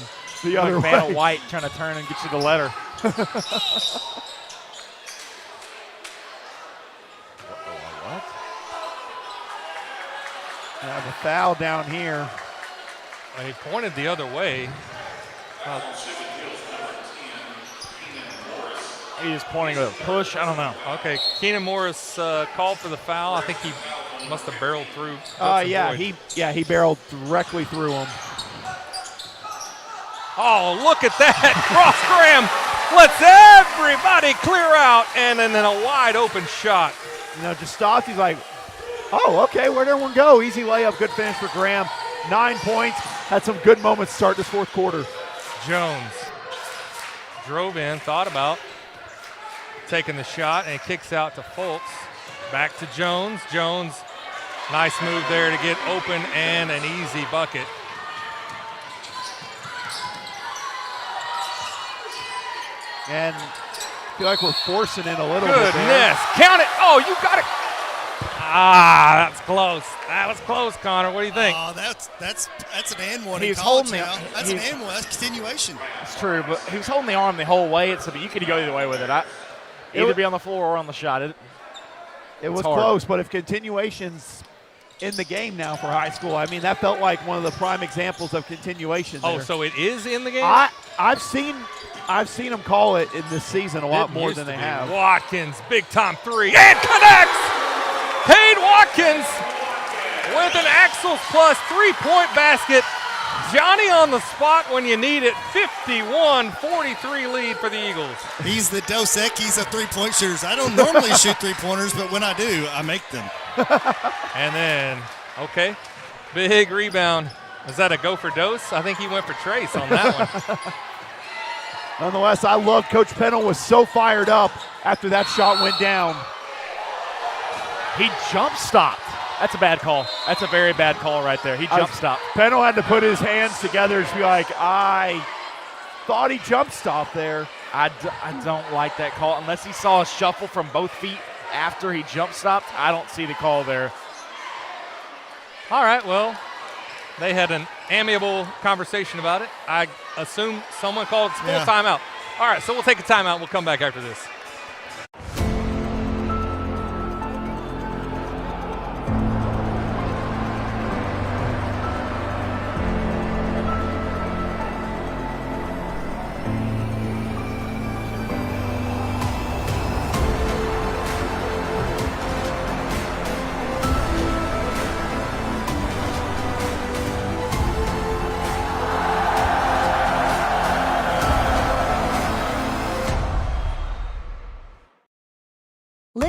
Speaker 2: the other way.
Speaker 3: Vanna White trying to turn and get you the letter. What?
Speaker 2: Now the foul down here.
Speaker 1: And he pointed the other way.
Speaker 3: He's pointing with a push. I don't know.
Speaker 1: Okay, Keenan Morris called for the foul. I think he must have barreled through.
Speaker 2: He barreled directly through him.
Speaker 1: Oh, look at that. Ross Graham lets everybody clear out, and then a wide open shot.
Speaker 2: You know, just stopped. He's like, oh, okay, where'd everyone go? Easy layup, good finish for Graham. 9 points. Had some good moments to start this fourth quarter.
Speaker 1: Jones drove in, thought about taking the shot, and kicks out to Folks. Back to Jones. Jones, nice move there to get open and an easy bucket.
Speaker 2: And I feel like we're forcing it a little bit.
Speaker 1: Goodness, count it. Oh, you got it. Ah, that's close. That was close, Connor. What do you think?
Speaker 4: Oh, that's an and one.
Speaker 3: He's
Speaker 4: in college
Speaker 3: holding
Speaker 4: now. That's an and one. That's continuation.
Speaker 3: It's true, but he was holding the arm the whole way. So you could go either way with it. Either be on the floor or on the shot.
Speaker 2: It was close, but if continuation's in the game now for high school, I mean, that felt like one of the prime examples of continuation there.
Speaker 1: Oh, so it is in the game?
Speaker 2: I've seen them call it in this season a lot more than they have.
Speaker 1: Watkins, big time three, and connects! Cade Watkins with an Axles plus 3-point basket. Johnny on the spot when you need it. 51-43 lead for the Eagles.
Speaker 4: He's the Dos Equis of three-point shooters. I don't normally shoot three-pointers, but when I do, I make them.
Speaker 1: And then, okay, big rebound. Was that a go for Dos? I think he went for Trace on that one.
Speaker 2: Nonetheless, I love Coach Pennell was so fired up after that shot went down.
Speaker 3: He jump stopped. That's a bad call. That's a very bad call right there. He jump stopped.
Speaker 2: Pennell had to put his hands together to be like, I thought he jump stopped there.
Speaker 3: I don't like that call. Unless he saw a shuffle from both feet after he jump stopped, I don't see the call there.
Speaker 1: All right, well, they had an amiable conversation about it. I assume someone called it full timeout. All right, so we'll take a timeout. We'll come back after this.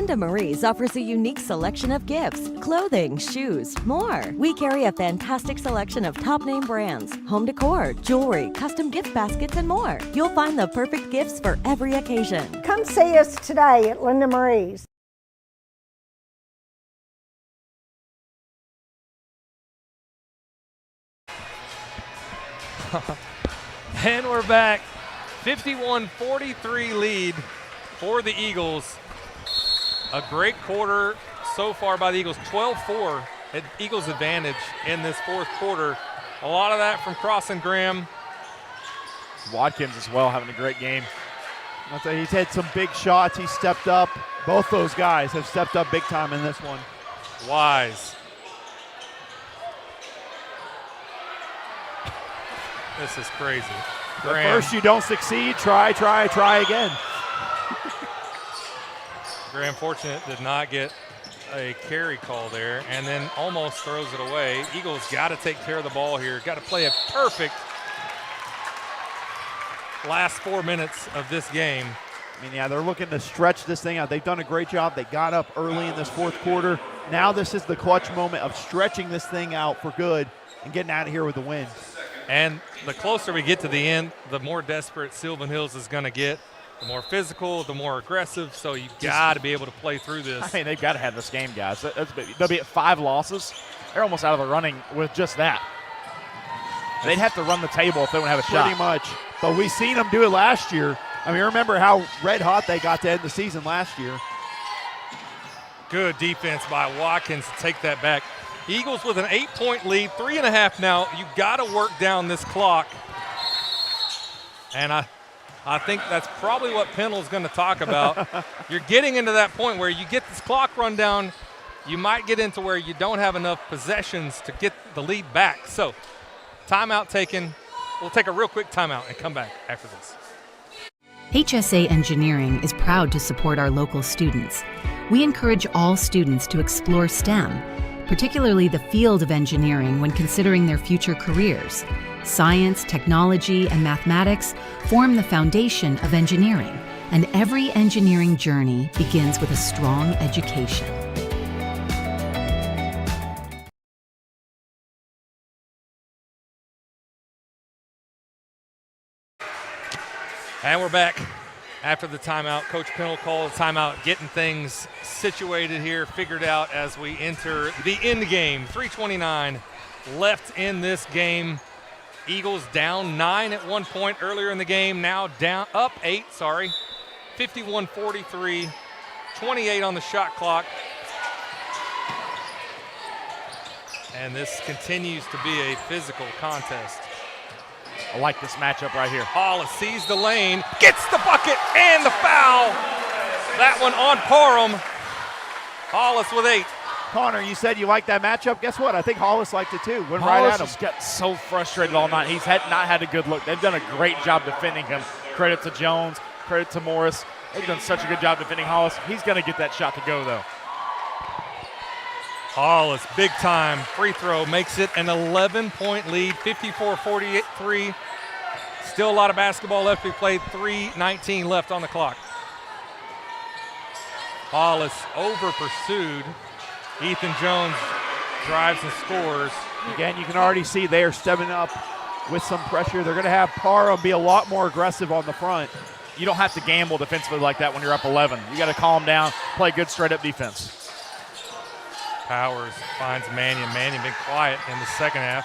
Speaker 5: Linda Marie's offers a unique selection of gifts, clothing, shoes, more. We carry a fantastic selection of top name brands, home decor, jewelry, custom gift baskets, and more. You'll find the perfect gifts for every occasion.
Speaker 6: Come see us today at Linda Marie's.
Speaker 1: And we're back. 51-43 lead for the Eagles. A great quarter so far by the Eagles. 12-4 at Eagles advantage in this fourth quarter. A lot of that from Cross and Graham.
Speaker 3: Watkins as well, having a great game.
Speaker 2: I'll tell you, he's had some big shots. He stepped up. Both those guys have stepped up big time in this one.
Speaker 1: Wise. This is crazy.
Speaker 2: At first you don't succeed, try again.
Speaker 1: Graham Fortunate did not get a carry call there and then almost throws it away. Eagles got to take care of the ball here. Got to play a perfect last 4 minutes of this game.
Speaker 2: I mean, yeah, they're looking to stretch this thing out. They've done a great job. They got up early in this fourth quarter. Now this is the clutch moment of stretching this thing out for good and getting out of here with the win.
Speaker 1: And the closer we get to the end, the more desperate Sylvan Hills is going to get, the more physical, the more aggressive. So you got to be able to play through this.
Speaker 3: I mean, they've got to have this game, guys. They'll be at 5 losses. They're almost out of the running with just that. They'd have to run the table if they don't have a shot.
Speaker 2: Pretty much. But we seen them do it last year. I mean, remember how red hot they got to end the season last year.
Speaker 1: Good defense by Watkins to take that back. Eagles with an 8-point lead, 3.5 now. You got to work down this clock. And I think that's probably what Pendle's going to talk about. You're getting into that point where you get this clock run down, you might get into where you don't have enough possessions to get the lead back. So, timeout taken. We'll take a real quick timeout and come back after this.
Speaker 13: HSA Engineering is proud to support our local students. We encourage all students to explore STEM, particularly the field of engineering when considering their future careers. Science, technology, and mathematics form the foundation of engineering, and every engineering journey begins with a strong education.
Speaker 1: And we're back after the timeout. Coach Pendle called a timeout, getting things situated here, figured out as we enter the end game. 3:29 left in this game. Eagles down 9 at one point earlier in the game, now down up 8, 51-43, 28 on the shot clock. And this continues to be a physical contest.
Speaker 3: I like this matchup right here.
Speaker 1: Hollis sees the lane, gets the bucket, and the foul. That one on Parham. Hollis with 8.
Speaker 2: Connor, you said you liked that matchup. Guess what? I think Hollis liked it too. Went
Speaker 3: Hollis
Speaker 2: right at him.
Speaker 3: just got so frustrated all night. He's not had a good look. They've done a great job defending him. Credit to Jones, credit to Morris. They've done such a good job defending Hollis. He's going to get that shot to go, though.
Speaker 1: Hollis, big time free throw, makes it an 11-point lead, 54-43. Still a lot of basketball left to be played, 3:19 left on the clock. Hollis over pursued. Ethan Jones drives and scores.
Speaker 2: Again, you can already see they are stepping up with some pressure. They're going to have Parham be a lot more aggressive on the front.
Speaker 3: You don't have to gamble defensively like that when you're up 11. You got to calm down, play good straight-up defense.
Speaker 1: Powers finds Mannion. Mannion been quiet in the second half.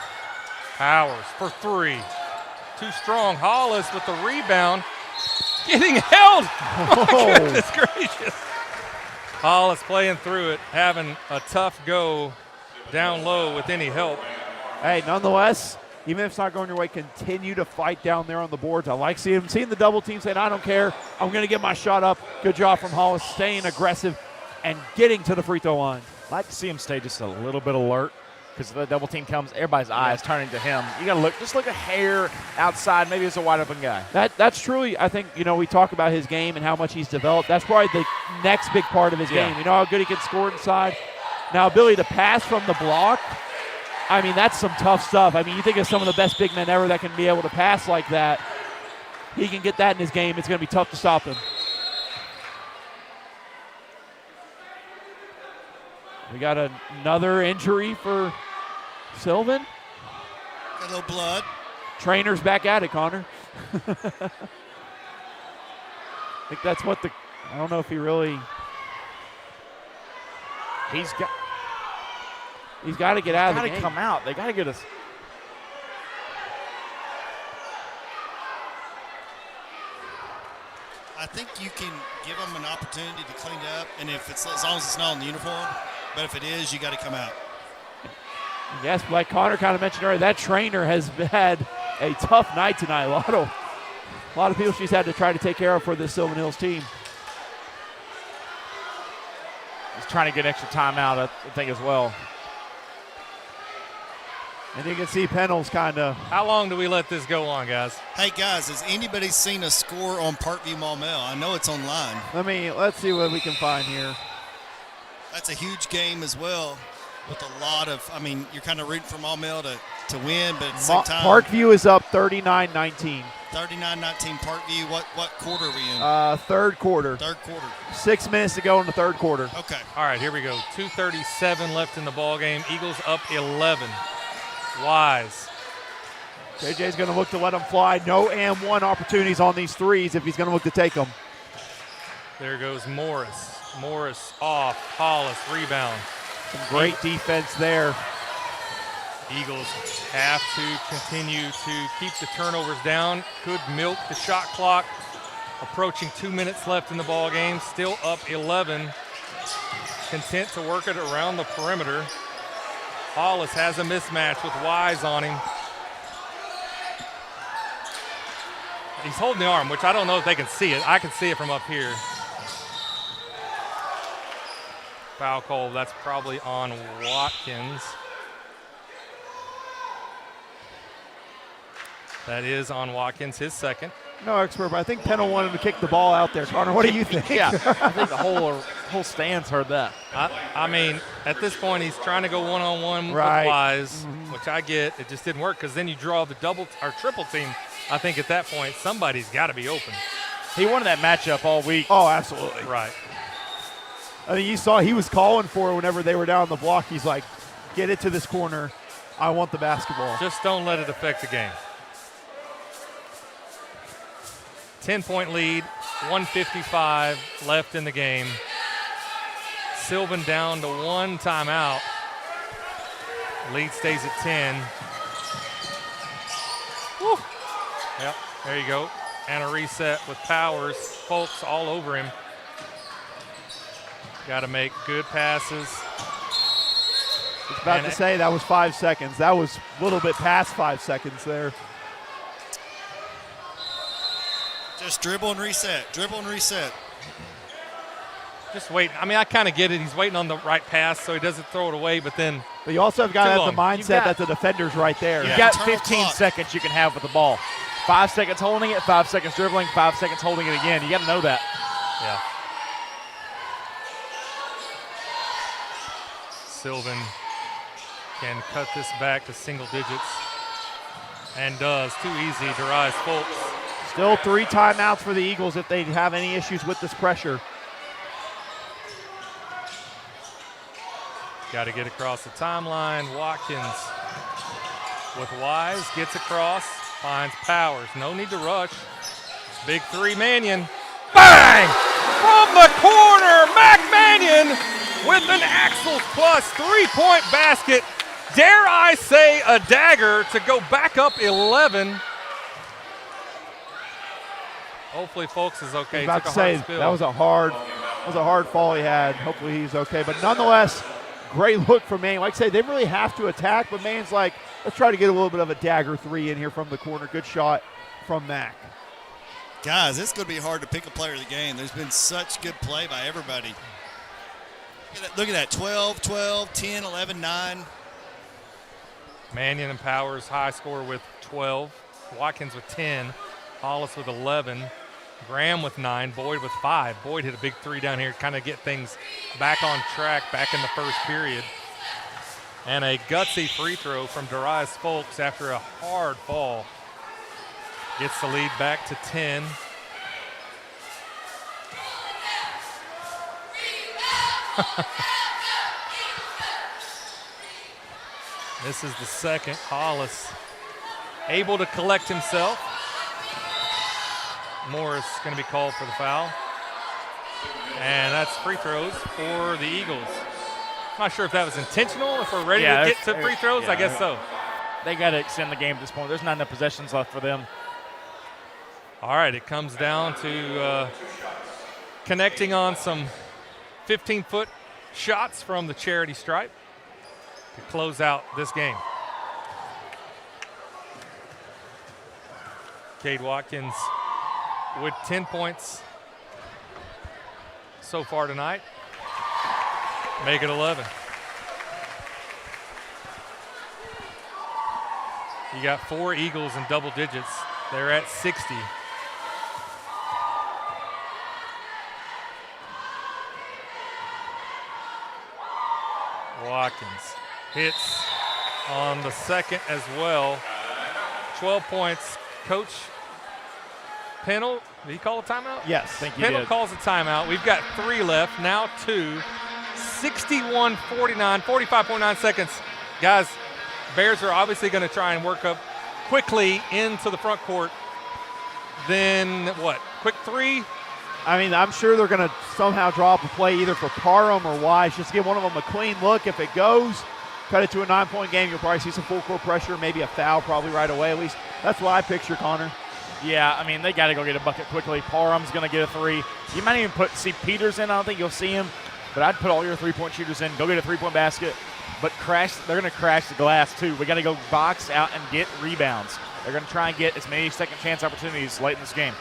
Speaker 1: Powers for 3. Too strong. Hollis with the rebound. Getting held. Oh. My goodness gracious. Hollis playing through it, having a tough go down low with any help.
Speaker 2: Hey, nonetheless, even if it's not going your way, continue to fight down there on the boards. I like seeing the double team saying, I don't care. I'm going to get my shot up. Good job from Hollis, staying aggressive and getting to the free throw line.
Speaker 3: I like to see him stay just a little bit alert because the double team comes, everybody's eyes turning to him. You got to just look a hair outside. Maybe it's a wide open guy.
Speaker 2: That's truly, I think, we talk about his game and how much he's developed. That's probably the next big part of his game. You know how good he can score inside. Now, ability to pass from the block, I mean, that's some tough stuff. I mean, you think of some of the best big men ever that can be able to pass like that. He can get that in his game. It's going to be tough to stop him. We got another injury for Sylvan.
Speaker 4: Got a little blood.
Speaker 2: Trainer's back at it, Connor. I think that's what I don't know if he really. He's got to get out of the game.
Speaker 3: Got to come out. They got to get us.
Speaker 4: I think you can give them an opportunity to clean up, and if it's as long as it's not on the uniform, but if it is, you got to come out.
Speaker 2: Yes, like Connor kind of mentioned earlier, that trainer has had a tough night tonight. A lot of people she's had to try to take care of for this Sylvan Hills team.
Speaker 3: He's trying to get extra time out, I think, as well.
Speaker 2: And you can see Pennell's kind of.
Speaker 1: How long do we let this go on, guys?
Speaker 4: Hey, guys, has anybody seen a score on Parkview Maumelle? I know it's online.
Speaker 2: Let's see what we can find here.
Speaker 4: That's a huge game as well with a lot of, you're kind of rooting for Maumelle to win, but at the same time.
Speaker 2: Parkview is up 39-19.
Speaker 4: 39-19 Parkview. What quarter are we in?
Speaker 2: Third quarter.
Speaker 4: Third quarter.
Speaker 2: 6 minutes to go in the third quarter.
Speaker 4: Okay.
Speaker 1: All right, here we go. 2:37 left in the ball game. Eagles up 11. Wise.
Speaker 2: JJ's going to look to let him fly. No and one opportunities on these threes if he's going to look to take them.
Speaker 1: There goes Morris. Morris off. Hollis rebound.
Speaker 2: Some great defense there.
Speaker 1: Eagles have to continue to keep the turnovers down. Could milk the shot clock. Approaching 2 minutes left in the ball game. Still up 11. Content to work it around the perimeter. Hollis has a mismatch with Wise on him. He's holding the arm, which I don't know if they can see it. I can see it from up here. Foul call, that's probably on Watkins. That is on Watkins, his second.
Speaker 2: No expert, but I think Pennell wanted to kick the ball out there. Connor, what do you think?
Speaker 3: Yeah, I think the whole stands heard that.
Speaker 1: At this point, he's trying to go one-on-one with Wise, which I get. It just didn't work because then you draw the double or triple team. I think at that point, somebody's got to be open.
Speaker 3: He wanted that matchup all week.
Speaker 2: Oh, absolutely.
Speaker 1: Right.
Speaker 2: You saw he was calling for it whenever they were down the block. He's like, get it to this corner. I want the basketball.
Speaker 1: Just don't let it affect the game. 10-point lead, 1:55 left in the game. Sylvan down to one timeout. Lead stays at 10. Woo. Yep, there you go. And a reset with Powers. Folks all over him. Got to make good passes.
Speaker 2: I was about to say that was 5 seconds. That was a little bit past 5 seconds there.
Speaker 4: Just dribble and reset. Dribble and reset.
Speaker 1: Just wait. I kind of get it. He's waiting on the right pass so he doesn't throw it away, but
Speaker 2: you also have got to have the mindset that the defender's right there.
Speaker 3: You've got 15 seconds you can have with the ball. 5 seconds holding it, 5 seconds dribbling, 5 seconds holding it again. You got to know that.
Speaker 1: Yeah. Sylvan can cut this back to single digits and does. Too easy. Darius Folks.
Speaker 2: Still 3 timeouts for the Eagles if they have any issues with this pressure.
Speaker 1: Got to get across the timeline. Watkins with Wise, gets across, finds Powers. No need to rush. Big three, Mannion. Bang! From the corner, Mac Mannion with an Axles Plus 3-point basket. Dare I say a dagger to go back up 11. Hopefully Folks is okay.
Speaker 2: I was about to say that was a hard fall he had. Hopefully he's okay. But nonetheless, great look from Mannion. Like I say, they really have to attack, but Mannion's like, let's try to get a little bit of a dagger three in here from the corner. Good shot from Mac.
Speaker 4: Guys, it's going to be hard to pick a player of the game. There's been such good play by everybody. Look at that, 12, 12, 10, 11, 9.
Speaker 1: Mannion and Powers high score with 12. Watkins with 10. Hollis with 11. Graham with 9. Boyd with 5. Boyd hit a big three down here to kind of get things back on track back in the first period. And a gutsy free throw from Darius Folks after a hard fall. Gets the lead back to 10. This is the second. Hollis able to collect himself. Morris going to be called for the foul. And that's free throws for the Eagles. Not sure if that was intentional, if we're ready to get to free throws. I guess so.
Speaker 3: They got to extend the game at this point. There's not enough possessions left for them.
Speaker 1: All right, it comes down to connecting on some 15-foot shots from the charity stripe to close out this game. Cade Watkins with 10 points so far tonight. Make it 11. You got 4 Eagles in double digits. They're at 60. Watkins hits on the second as well. 12 points. Coach Pennell, did he call a timeout?
Speaker 2: Yes.
Speaker 3: I think he
Speaker 1: Pennell
Speaker 3: did.
Speaker 1: calls a timeout. We've got 3 left, now 2. 61-49, 45.9 seconds. Guys, Bears are obviously going to try and work up quickly into the front court. Then what? Quick 3?
Speaker 2: I mean, I'm sure they're going to somehow draw up a play either for Parham or Wise. Just give one of them a clean look. If it goes, cut it to a 9-point game. You'll probably see some full court pressure, maybe a foul probably right away. At least that's what I picture, Connor.
Speaker 3: Yeah, I mean, they got to go get a bucket quickly. Parham's going to get a 3. You might even see Peters in. I don't think you'll see him. But I'd put all your 3-point shooters in. Go get a 3-point basket. But they're going to crash the glass, too. We got to go box out and get rebounds. They're going to try and get as many second chance opportunities late in this game.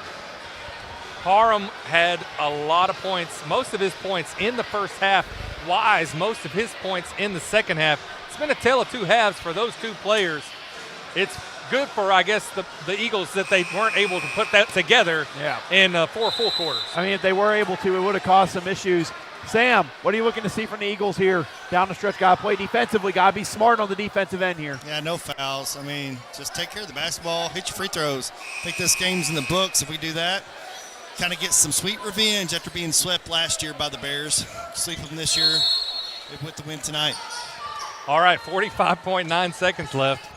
Speaker 1: Parham had a lot of points, most of his points in the first half. Wise, most of his points in the second half. It's been a tale of 2 halves for those 2 players. It's good for, I guess, the Eagles that they weren't able to put that together in 4 full quarters.
Speaker 2: I mean, if they were able to, it would have caused some issues. Sam, what are you looking to see from the Eagles here down the stretch? Got to play defensively. Got to be smart on the defensive end here.
Speaker 4: Yeah, no fouls. I mean, just take care of the basketball, hit your free throws. I think this game's in the books. If we do that, kind of get some sweet revenge after being swept last year by the Bears. Sweep them this year with the win tonight.
Speaker 1: All right, 45.9 seconds left.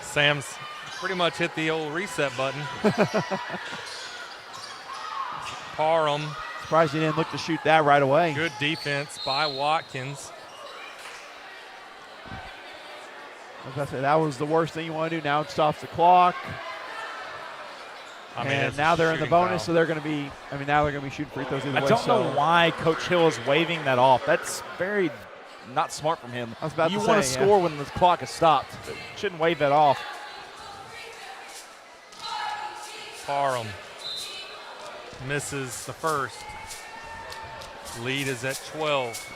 Speaker 1: Sam's pretty much hit the old reset button. Parham.
Speaker 2: Surprised he didn't look to shoot that right away.
Speaker 1: Good defense by Watkins.
Speaker 2: As I said, that was the worst thing you want to do. Now it stops the clock. And now they're in the bonus, so they're going to be. I mean, now they're going to be shooting free throws either way.
Speaker 3: I don't know why Coach Hill is waving that off. That's very not smart from him.
Speaker 2: I was about
Speaker 3: you
Speaker 2: to
Speaker 3: want
Speaker 2: say,
Speaker 3: to score when the clock is stopped. Shouldn't wave that off.
Speaker 1: Parham misses the first. Lead is at 12.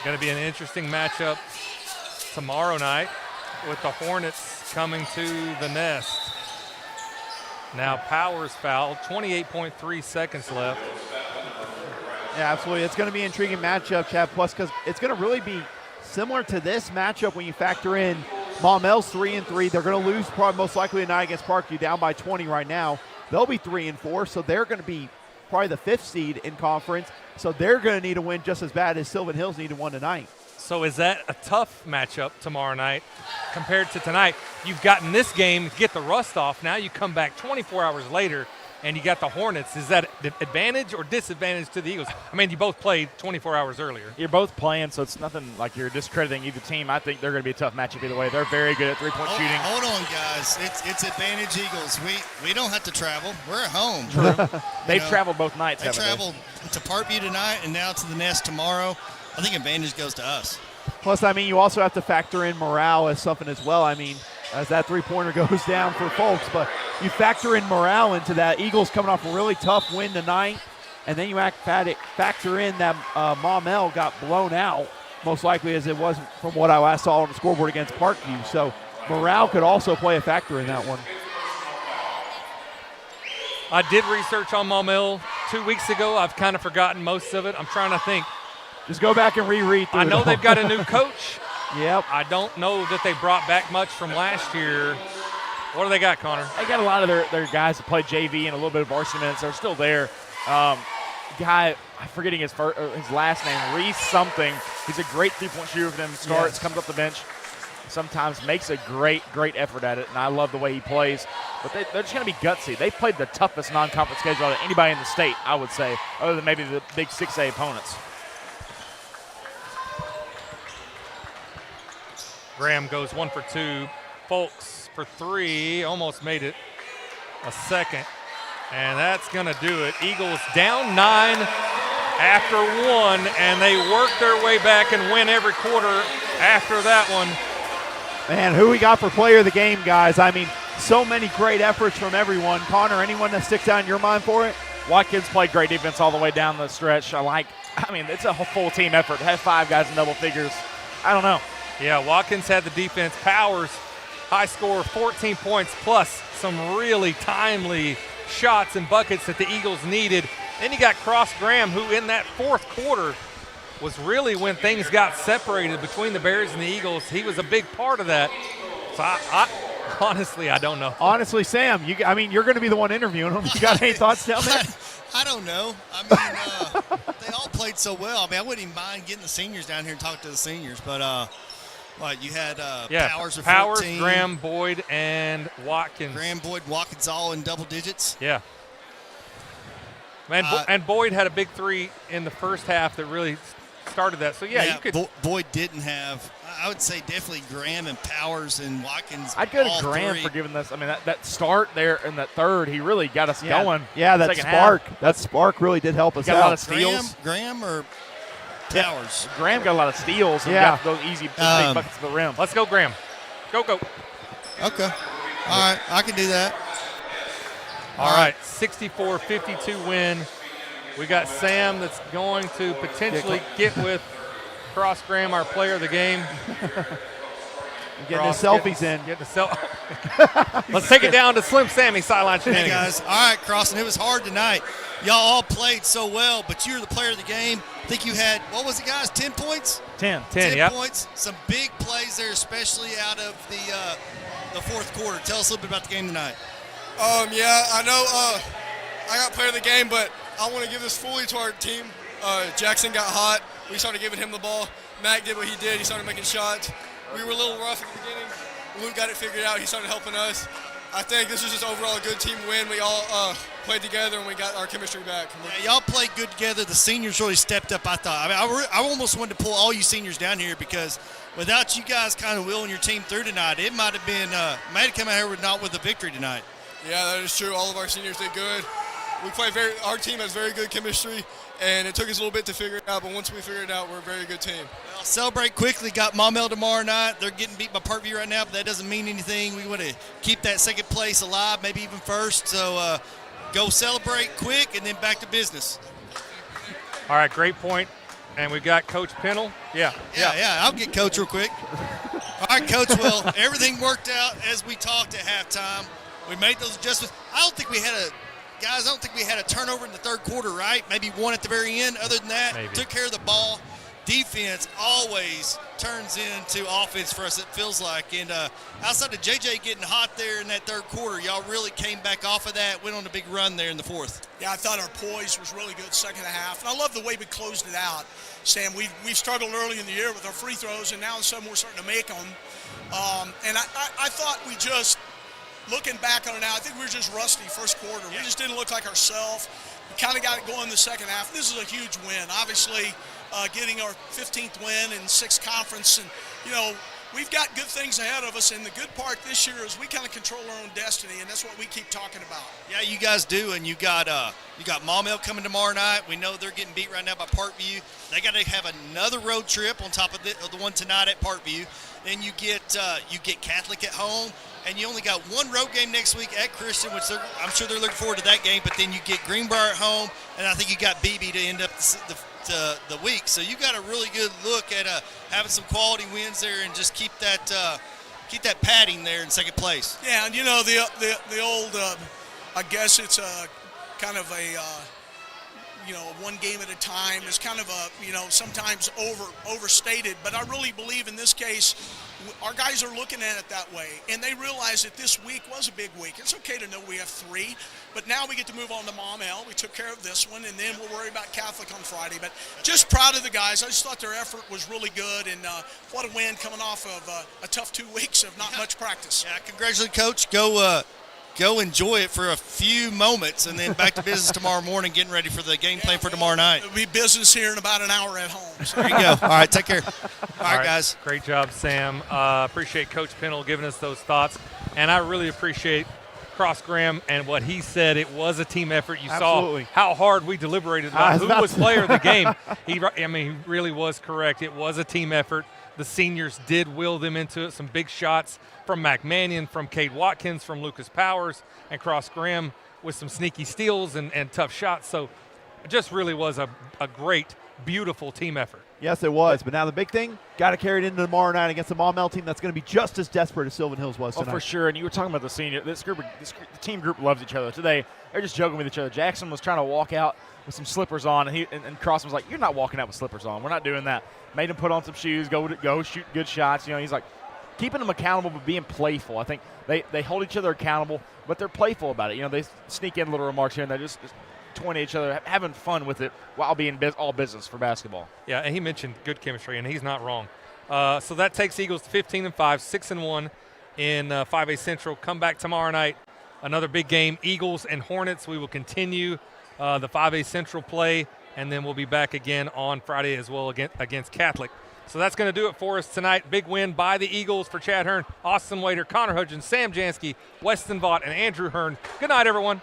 Speaker 1: Going to be an interesting matchup tomorrow night with the Hornets coming to the Nest. Now Powers fouled, 28.3 seconds left.
Speaker 2: Yeah, absolutely. It's going to be an intriguing matchup, Chad, plus because it's going to really be similar to this matchup when you factor in Maumel's 3-3. They're going to lose probably most likely tonight against Parkview, down by 20 right now. They'll be 3-4, so they're going to be probably the 5th seed in conference. So they're going to need a win just as bad as Sylvan Hills needed one tonight.
Speaker 1: So is that a tough matchup tomorrow night compared to tonight? You've gotten this game to get the rust off. Now you come back 24 hours later and you got the Hornets. Is that an advantage or disadvantage to the Eagles? I mean, you both played 24 hours earlier.
Speaker 3: You're both playing, so it's nothing like you're discrediting either team. I think they're going to be a tough matchup either way. They're very good at three-point shooting.
Speaker 4: Hold on, guys. It's advantage Eagles. We don't have to travel. We're at home.
Speaker 3: True. They've traveled both nights,
Speaker 4: They traveled to Parkview tonight and now to the Nest tomorrow. I think advantage goes to us.
Speaker 2: Plus, I mean, you also have to factor in morale as something as well. I mean, as that three-pointer goes down for folks, but you factor in morale into that. Eagles coming off a really tough win tonight, and then you factor in that Maumelle got blown out, most likely as it was from what I last saw on the scoreboard against Parkview. So morale could also play a factor in that one.
Speaker 1: I did research on Maumelle 2 weeks ago. I've kind of forgotten most of it. I'm trying to think.
Speaker 2: Just go back and reread through
Speaker 1: I know
Speaker 2: it.
Speaker 1: they've got a new coach.
Speaker 2: Yep.
Speaker 1: I don't know that they brought back much from last year. What do they got, Connor?
Speaker 3: They got a lot of their guys that play JV and a little bit of varsity minutes. They're still there. guy, I'm forgetting his last name, Reese something. He's a great three-point shooter for them. Starts, comes off the bench, sometimes makes a great effort at it, and I love the way he plays. But they're just going to be gutsy. They've played the toughest non-conference schedule of anybody in the state, I would say, other than maybe the big 6A opponents.
Speaker 1: Graham goes 1 for 2. Folks for 3, almost made it a second. And that's going to do it. Eagles down 9 after 1, and they work their way back and win every quarter after that one.
Speaker 2: Man, who we got for player of the game, guys? I mean, so many great efforts from everyone. Connor, anyone that sticks out in your mind for it?
Speaker 3: Watkins played great defense all the way down the stretch. It's a full team effort. To have 5 guys in double figures, I don't know.
Speaker 1: Yeah, Watkins had the defense. Powers, high score, 14 points, plus some really timely shots and buckets that the Eagles needed. Then you got Cross Graham, who in that fourth quarter was really when things got separated between the Bears and the Eagles. He was a big part of that. So I honestly, I don't know.
Speaker 2: Honestly, Sam, you're going to be the one interviewing him. You got any thoughts down there?
Speaker 4: I don't know. I mean, they all played so well. I mean, I wouldn't even mind getting the seniors down here and talk to the seniors. But, you had Powers of 14.
Speaker 1: Graham, Boyd, and Watkins.
Speaker 4: Graham, Boyd, Watkins all in double digits.
Speaker 1: Yeah. And Boyd had a big 3 in the first half that really started that. So, you could.
Speaker 4: Boyd didn't have, I would say definitely Graham and Powers and Watkins.
Speaker 3: I'd go to Graham for giving this. I mean, that start there in that third, he really got us going.
Speaker 2: Yeah, that spark.
Speaker 3: Half.
Speaker 2: That spark really did help us out.
Speaker 3: Got a lot of steals.
Speaker 4: Graham or Powers?
Speaker 3: Yeah. Graham got a lot of steals and got those easy big buckets to the rim.
Speaker 1: Let's go, Graham. Go.
Speaker 4: Okay. All right, I can do that.
Speaker 1: All right, 64-52 win. We got Sam that's going to potentially get with Cross Graham, our player of the game.
Speaker 2: Getting his selfies in.
Speaker 1: Let's take it down to Slim Sammy sideline shenanigans.
Speaker 4: Hey, guys. All right, Cross, it was hard tonight. Y'all all played so well, but you're the player of the game. I think you had, what was it, guys, 10 points?
Speaker 3: 10
Speaker 4: points. Some big plays there, especially out of the fourth quarter. Tell us a little bit about the game tonight.
Speaker 18: I know I got player of the game, but I want to give this fully to our team. Jackson got hot. We started giving him the ball. Mac did what he did. He started making shots. We were a little rough at the beginning. Luke got it figured out. He started helping us. I think this was just overall a good team win. We all played together, and we got our chemistry back.
Speaker 4: Yeah, y'all played good together. The seniors really stepped up, I thought. I mean, I almost wanted to pull all you seniors down here because without you guys kind of willing your team through tonight, it might have been might have come out here with a victory tonight.
Speaker 18: Yeah, that is true. All of our seniors did good. Our team has very good chemistry, and it took us a little bit to figure it out, but once we figured it out, we're a very good team.
Speaker 4: Well, celebrate quickly. Got Maumelle tomorrow night. They're getting beat by Parkview right now, but that doesn't mean anything. We want to keep that second place alive, maybe even first. So go celebrate quick and then back to business.
Speaker 1: All right, great point. And we got Coach Pennell. Yeah.
Speaker 4: I'll get Coach real quick. All right, Coach. Well, everything worked out as we talked at halftime. We made those adjustments. I don't think we had a turnover in the third quarter, right? Maybe one at the very end. Other than that, took care of the ball. Defense always turns into offense for us, it feels like. And outside of JJ getting hot there in that third quarter, y'all really came back off of that, went on a big run there in the fourth.
Speaker 16: Yeah, I thought our poise was really good second half. And I love the way we closed it out. Sam, we struggled early in the year with our free throws, and now all of a sudden we're starting to make them. And I thought we just – looking back on it now, I think we were just rusty first quarter. We just didn't look like ourselves. We kind of got it going in the second half. This is a huge win. Obviously, getting our 15th win in 6 conference. And, we've got good things ahead of us. And the good part this year is we kind of control our own destiny, and that's what we keep talking about.
Speaker 4: Yeah, you guys do. And you got Maumelle coming tomorrow night. We know they're getting beat right now by Parkview. They got to have another road trip on top of the one tonight at Parkview. Then you get Catholic at home. And you only got one road game next week at Christian, which I'm sure they're looking forward to that game. But then you get Greenbrier at home, and I think you got BB to end up the week. So you got a really good look at having some quality wins there and just keep that padding there in second place.
Speaker 16: Yeah, and the old I guess it's a kind of a one game at a time is kind of sometimes overstated. But I really believe in this case, our guys are looking at it that way, and they realize that this week was a big week. It's okay to know we have 3, but now we get to move on to Maumelle. We took care of this one, and then we'll worry about Catholic on Friday. But just proud of the guys. I just thought their effort was really good, and what a win coming off of a tough 2 weeks of not much practice.
Speaker 4: Yeah, congratulations, Coach. Go enjoy it for a few moments, and then back to business tomorrow morning, getting ready for the game plan for tomorrow night.
Speaker 16: It'll be business here in about an hour at home. So.
Speaker 4: There you go. All right, take care. All right, guys.
Speaker 1: Great job, Sam. Appreciate Coach Pennell giving us those thoughts, and I really appreciate Cross Graham and what he said. It was a team effort. You
Speaker 2: Absolutely.
Speaker 1: saw how hard we deliberated about who was player of the game. He really was correct. It was a team effort. The seniors did will them into it. Some big shots from Mac Mannion, from Cade Watkins, from Lucas Powers, and Cross Graham with some sneaky steals and tough shots. So it just really was a great, beautiful team effort.
Speaker 2: Yes, it was. But now the big thing, got to carry it into tomorrow night against the Maumelle team that's going to be just as desperate as Sylvan Hills was tonight.
Speaker 3: Oh, for sure. And you were talking about the senior. The team group loves each other. Today, they're just joking with each other. Jackson was trying to walk out with some slippers on, and Cross was like, "You're not walking out with slippers on. We're not doing that." Made him put on some shoes, go shoot good shots. He's like keeping them accountable but being playful. I think they hold each other accountable, but they're playful about it. They sneak in little remarks here, and they're just toying at each other, having fun with it while being all business for basketball.
Speaker 1: Yeah, and he mentioned good chemistry, and he's not wrong. So that takes Eagles to 15-5, 6-1 in 5A Central. Come back tomorrow night, another big game, Eagles and Hornets. We will continue the 5A Central play, and then we'll be back again on Friday as well against Catholic. So that's going to do it for us tonight. Big win by the Eagles for Chad Hearn, Austin Wader, Connor Hudgens, Sam Jansky, Weston Vaught, and Andrew Hearn. Good night, everyone.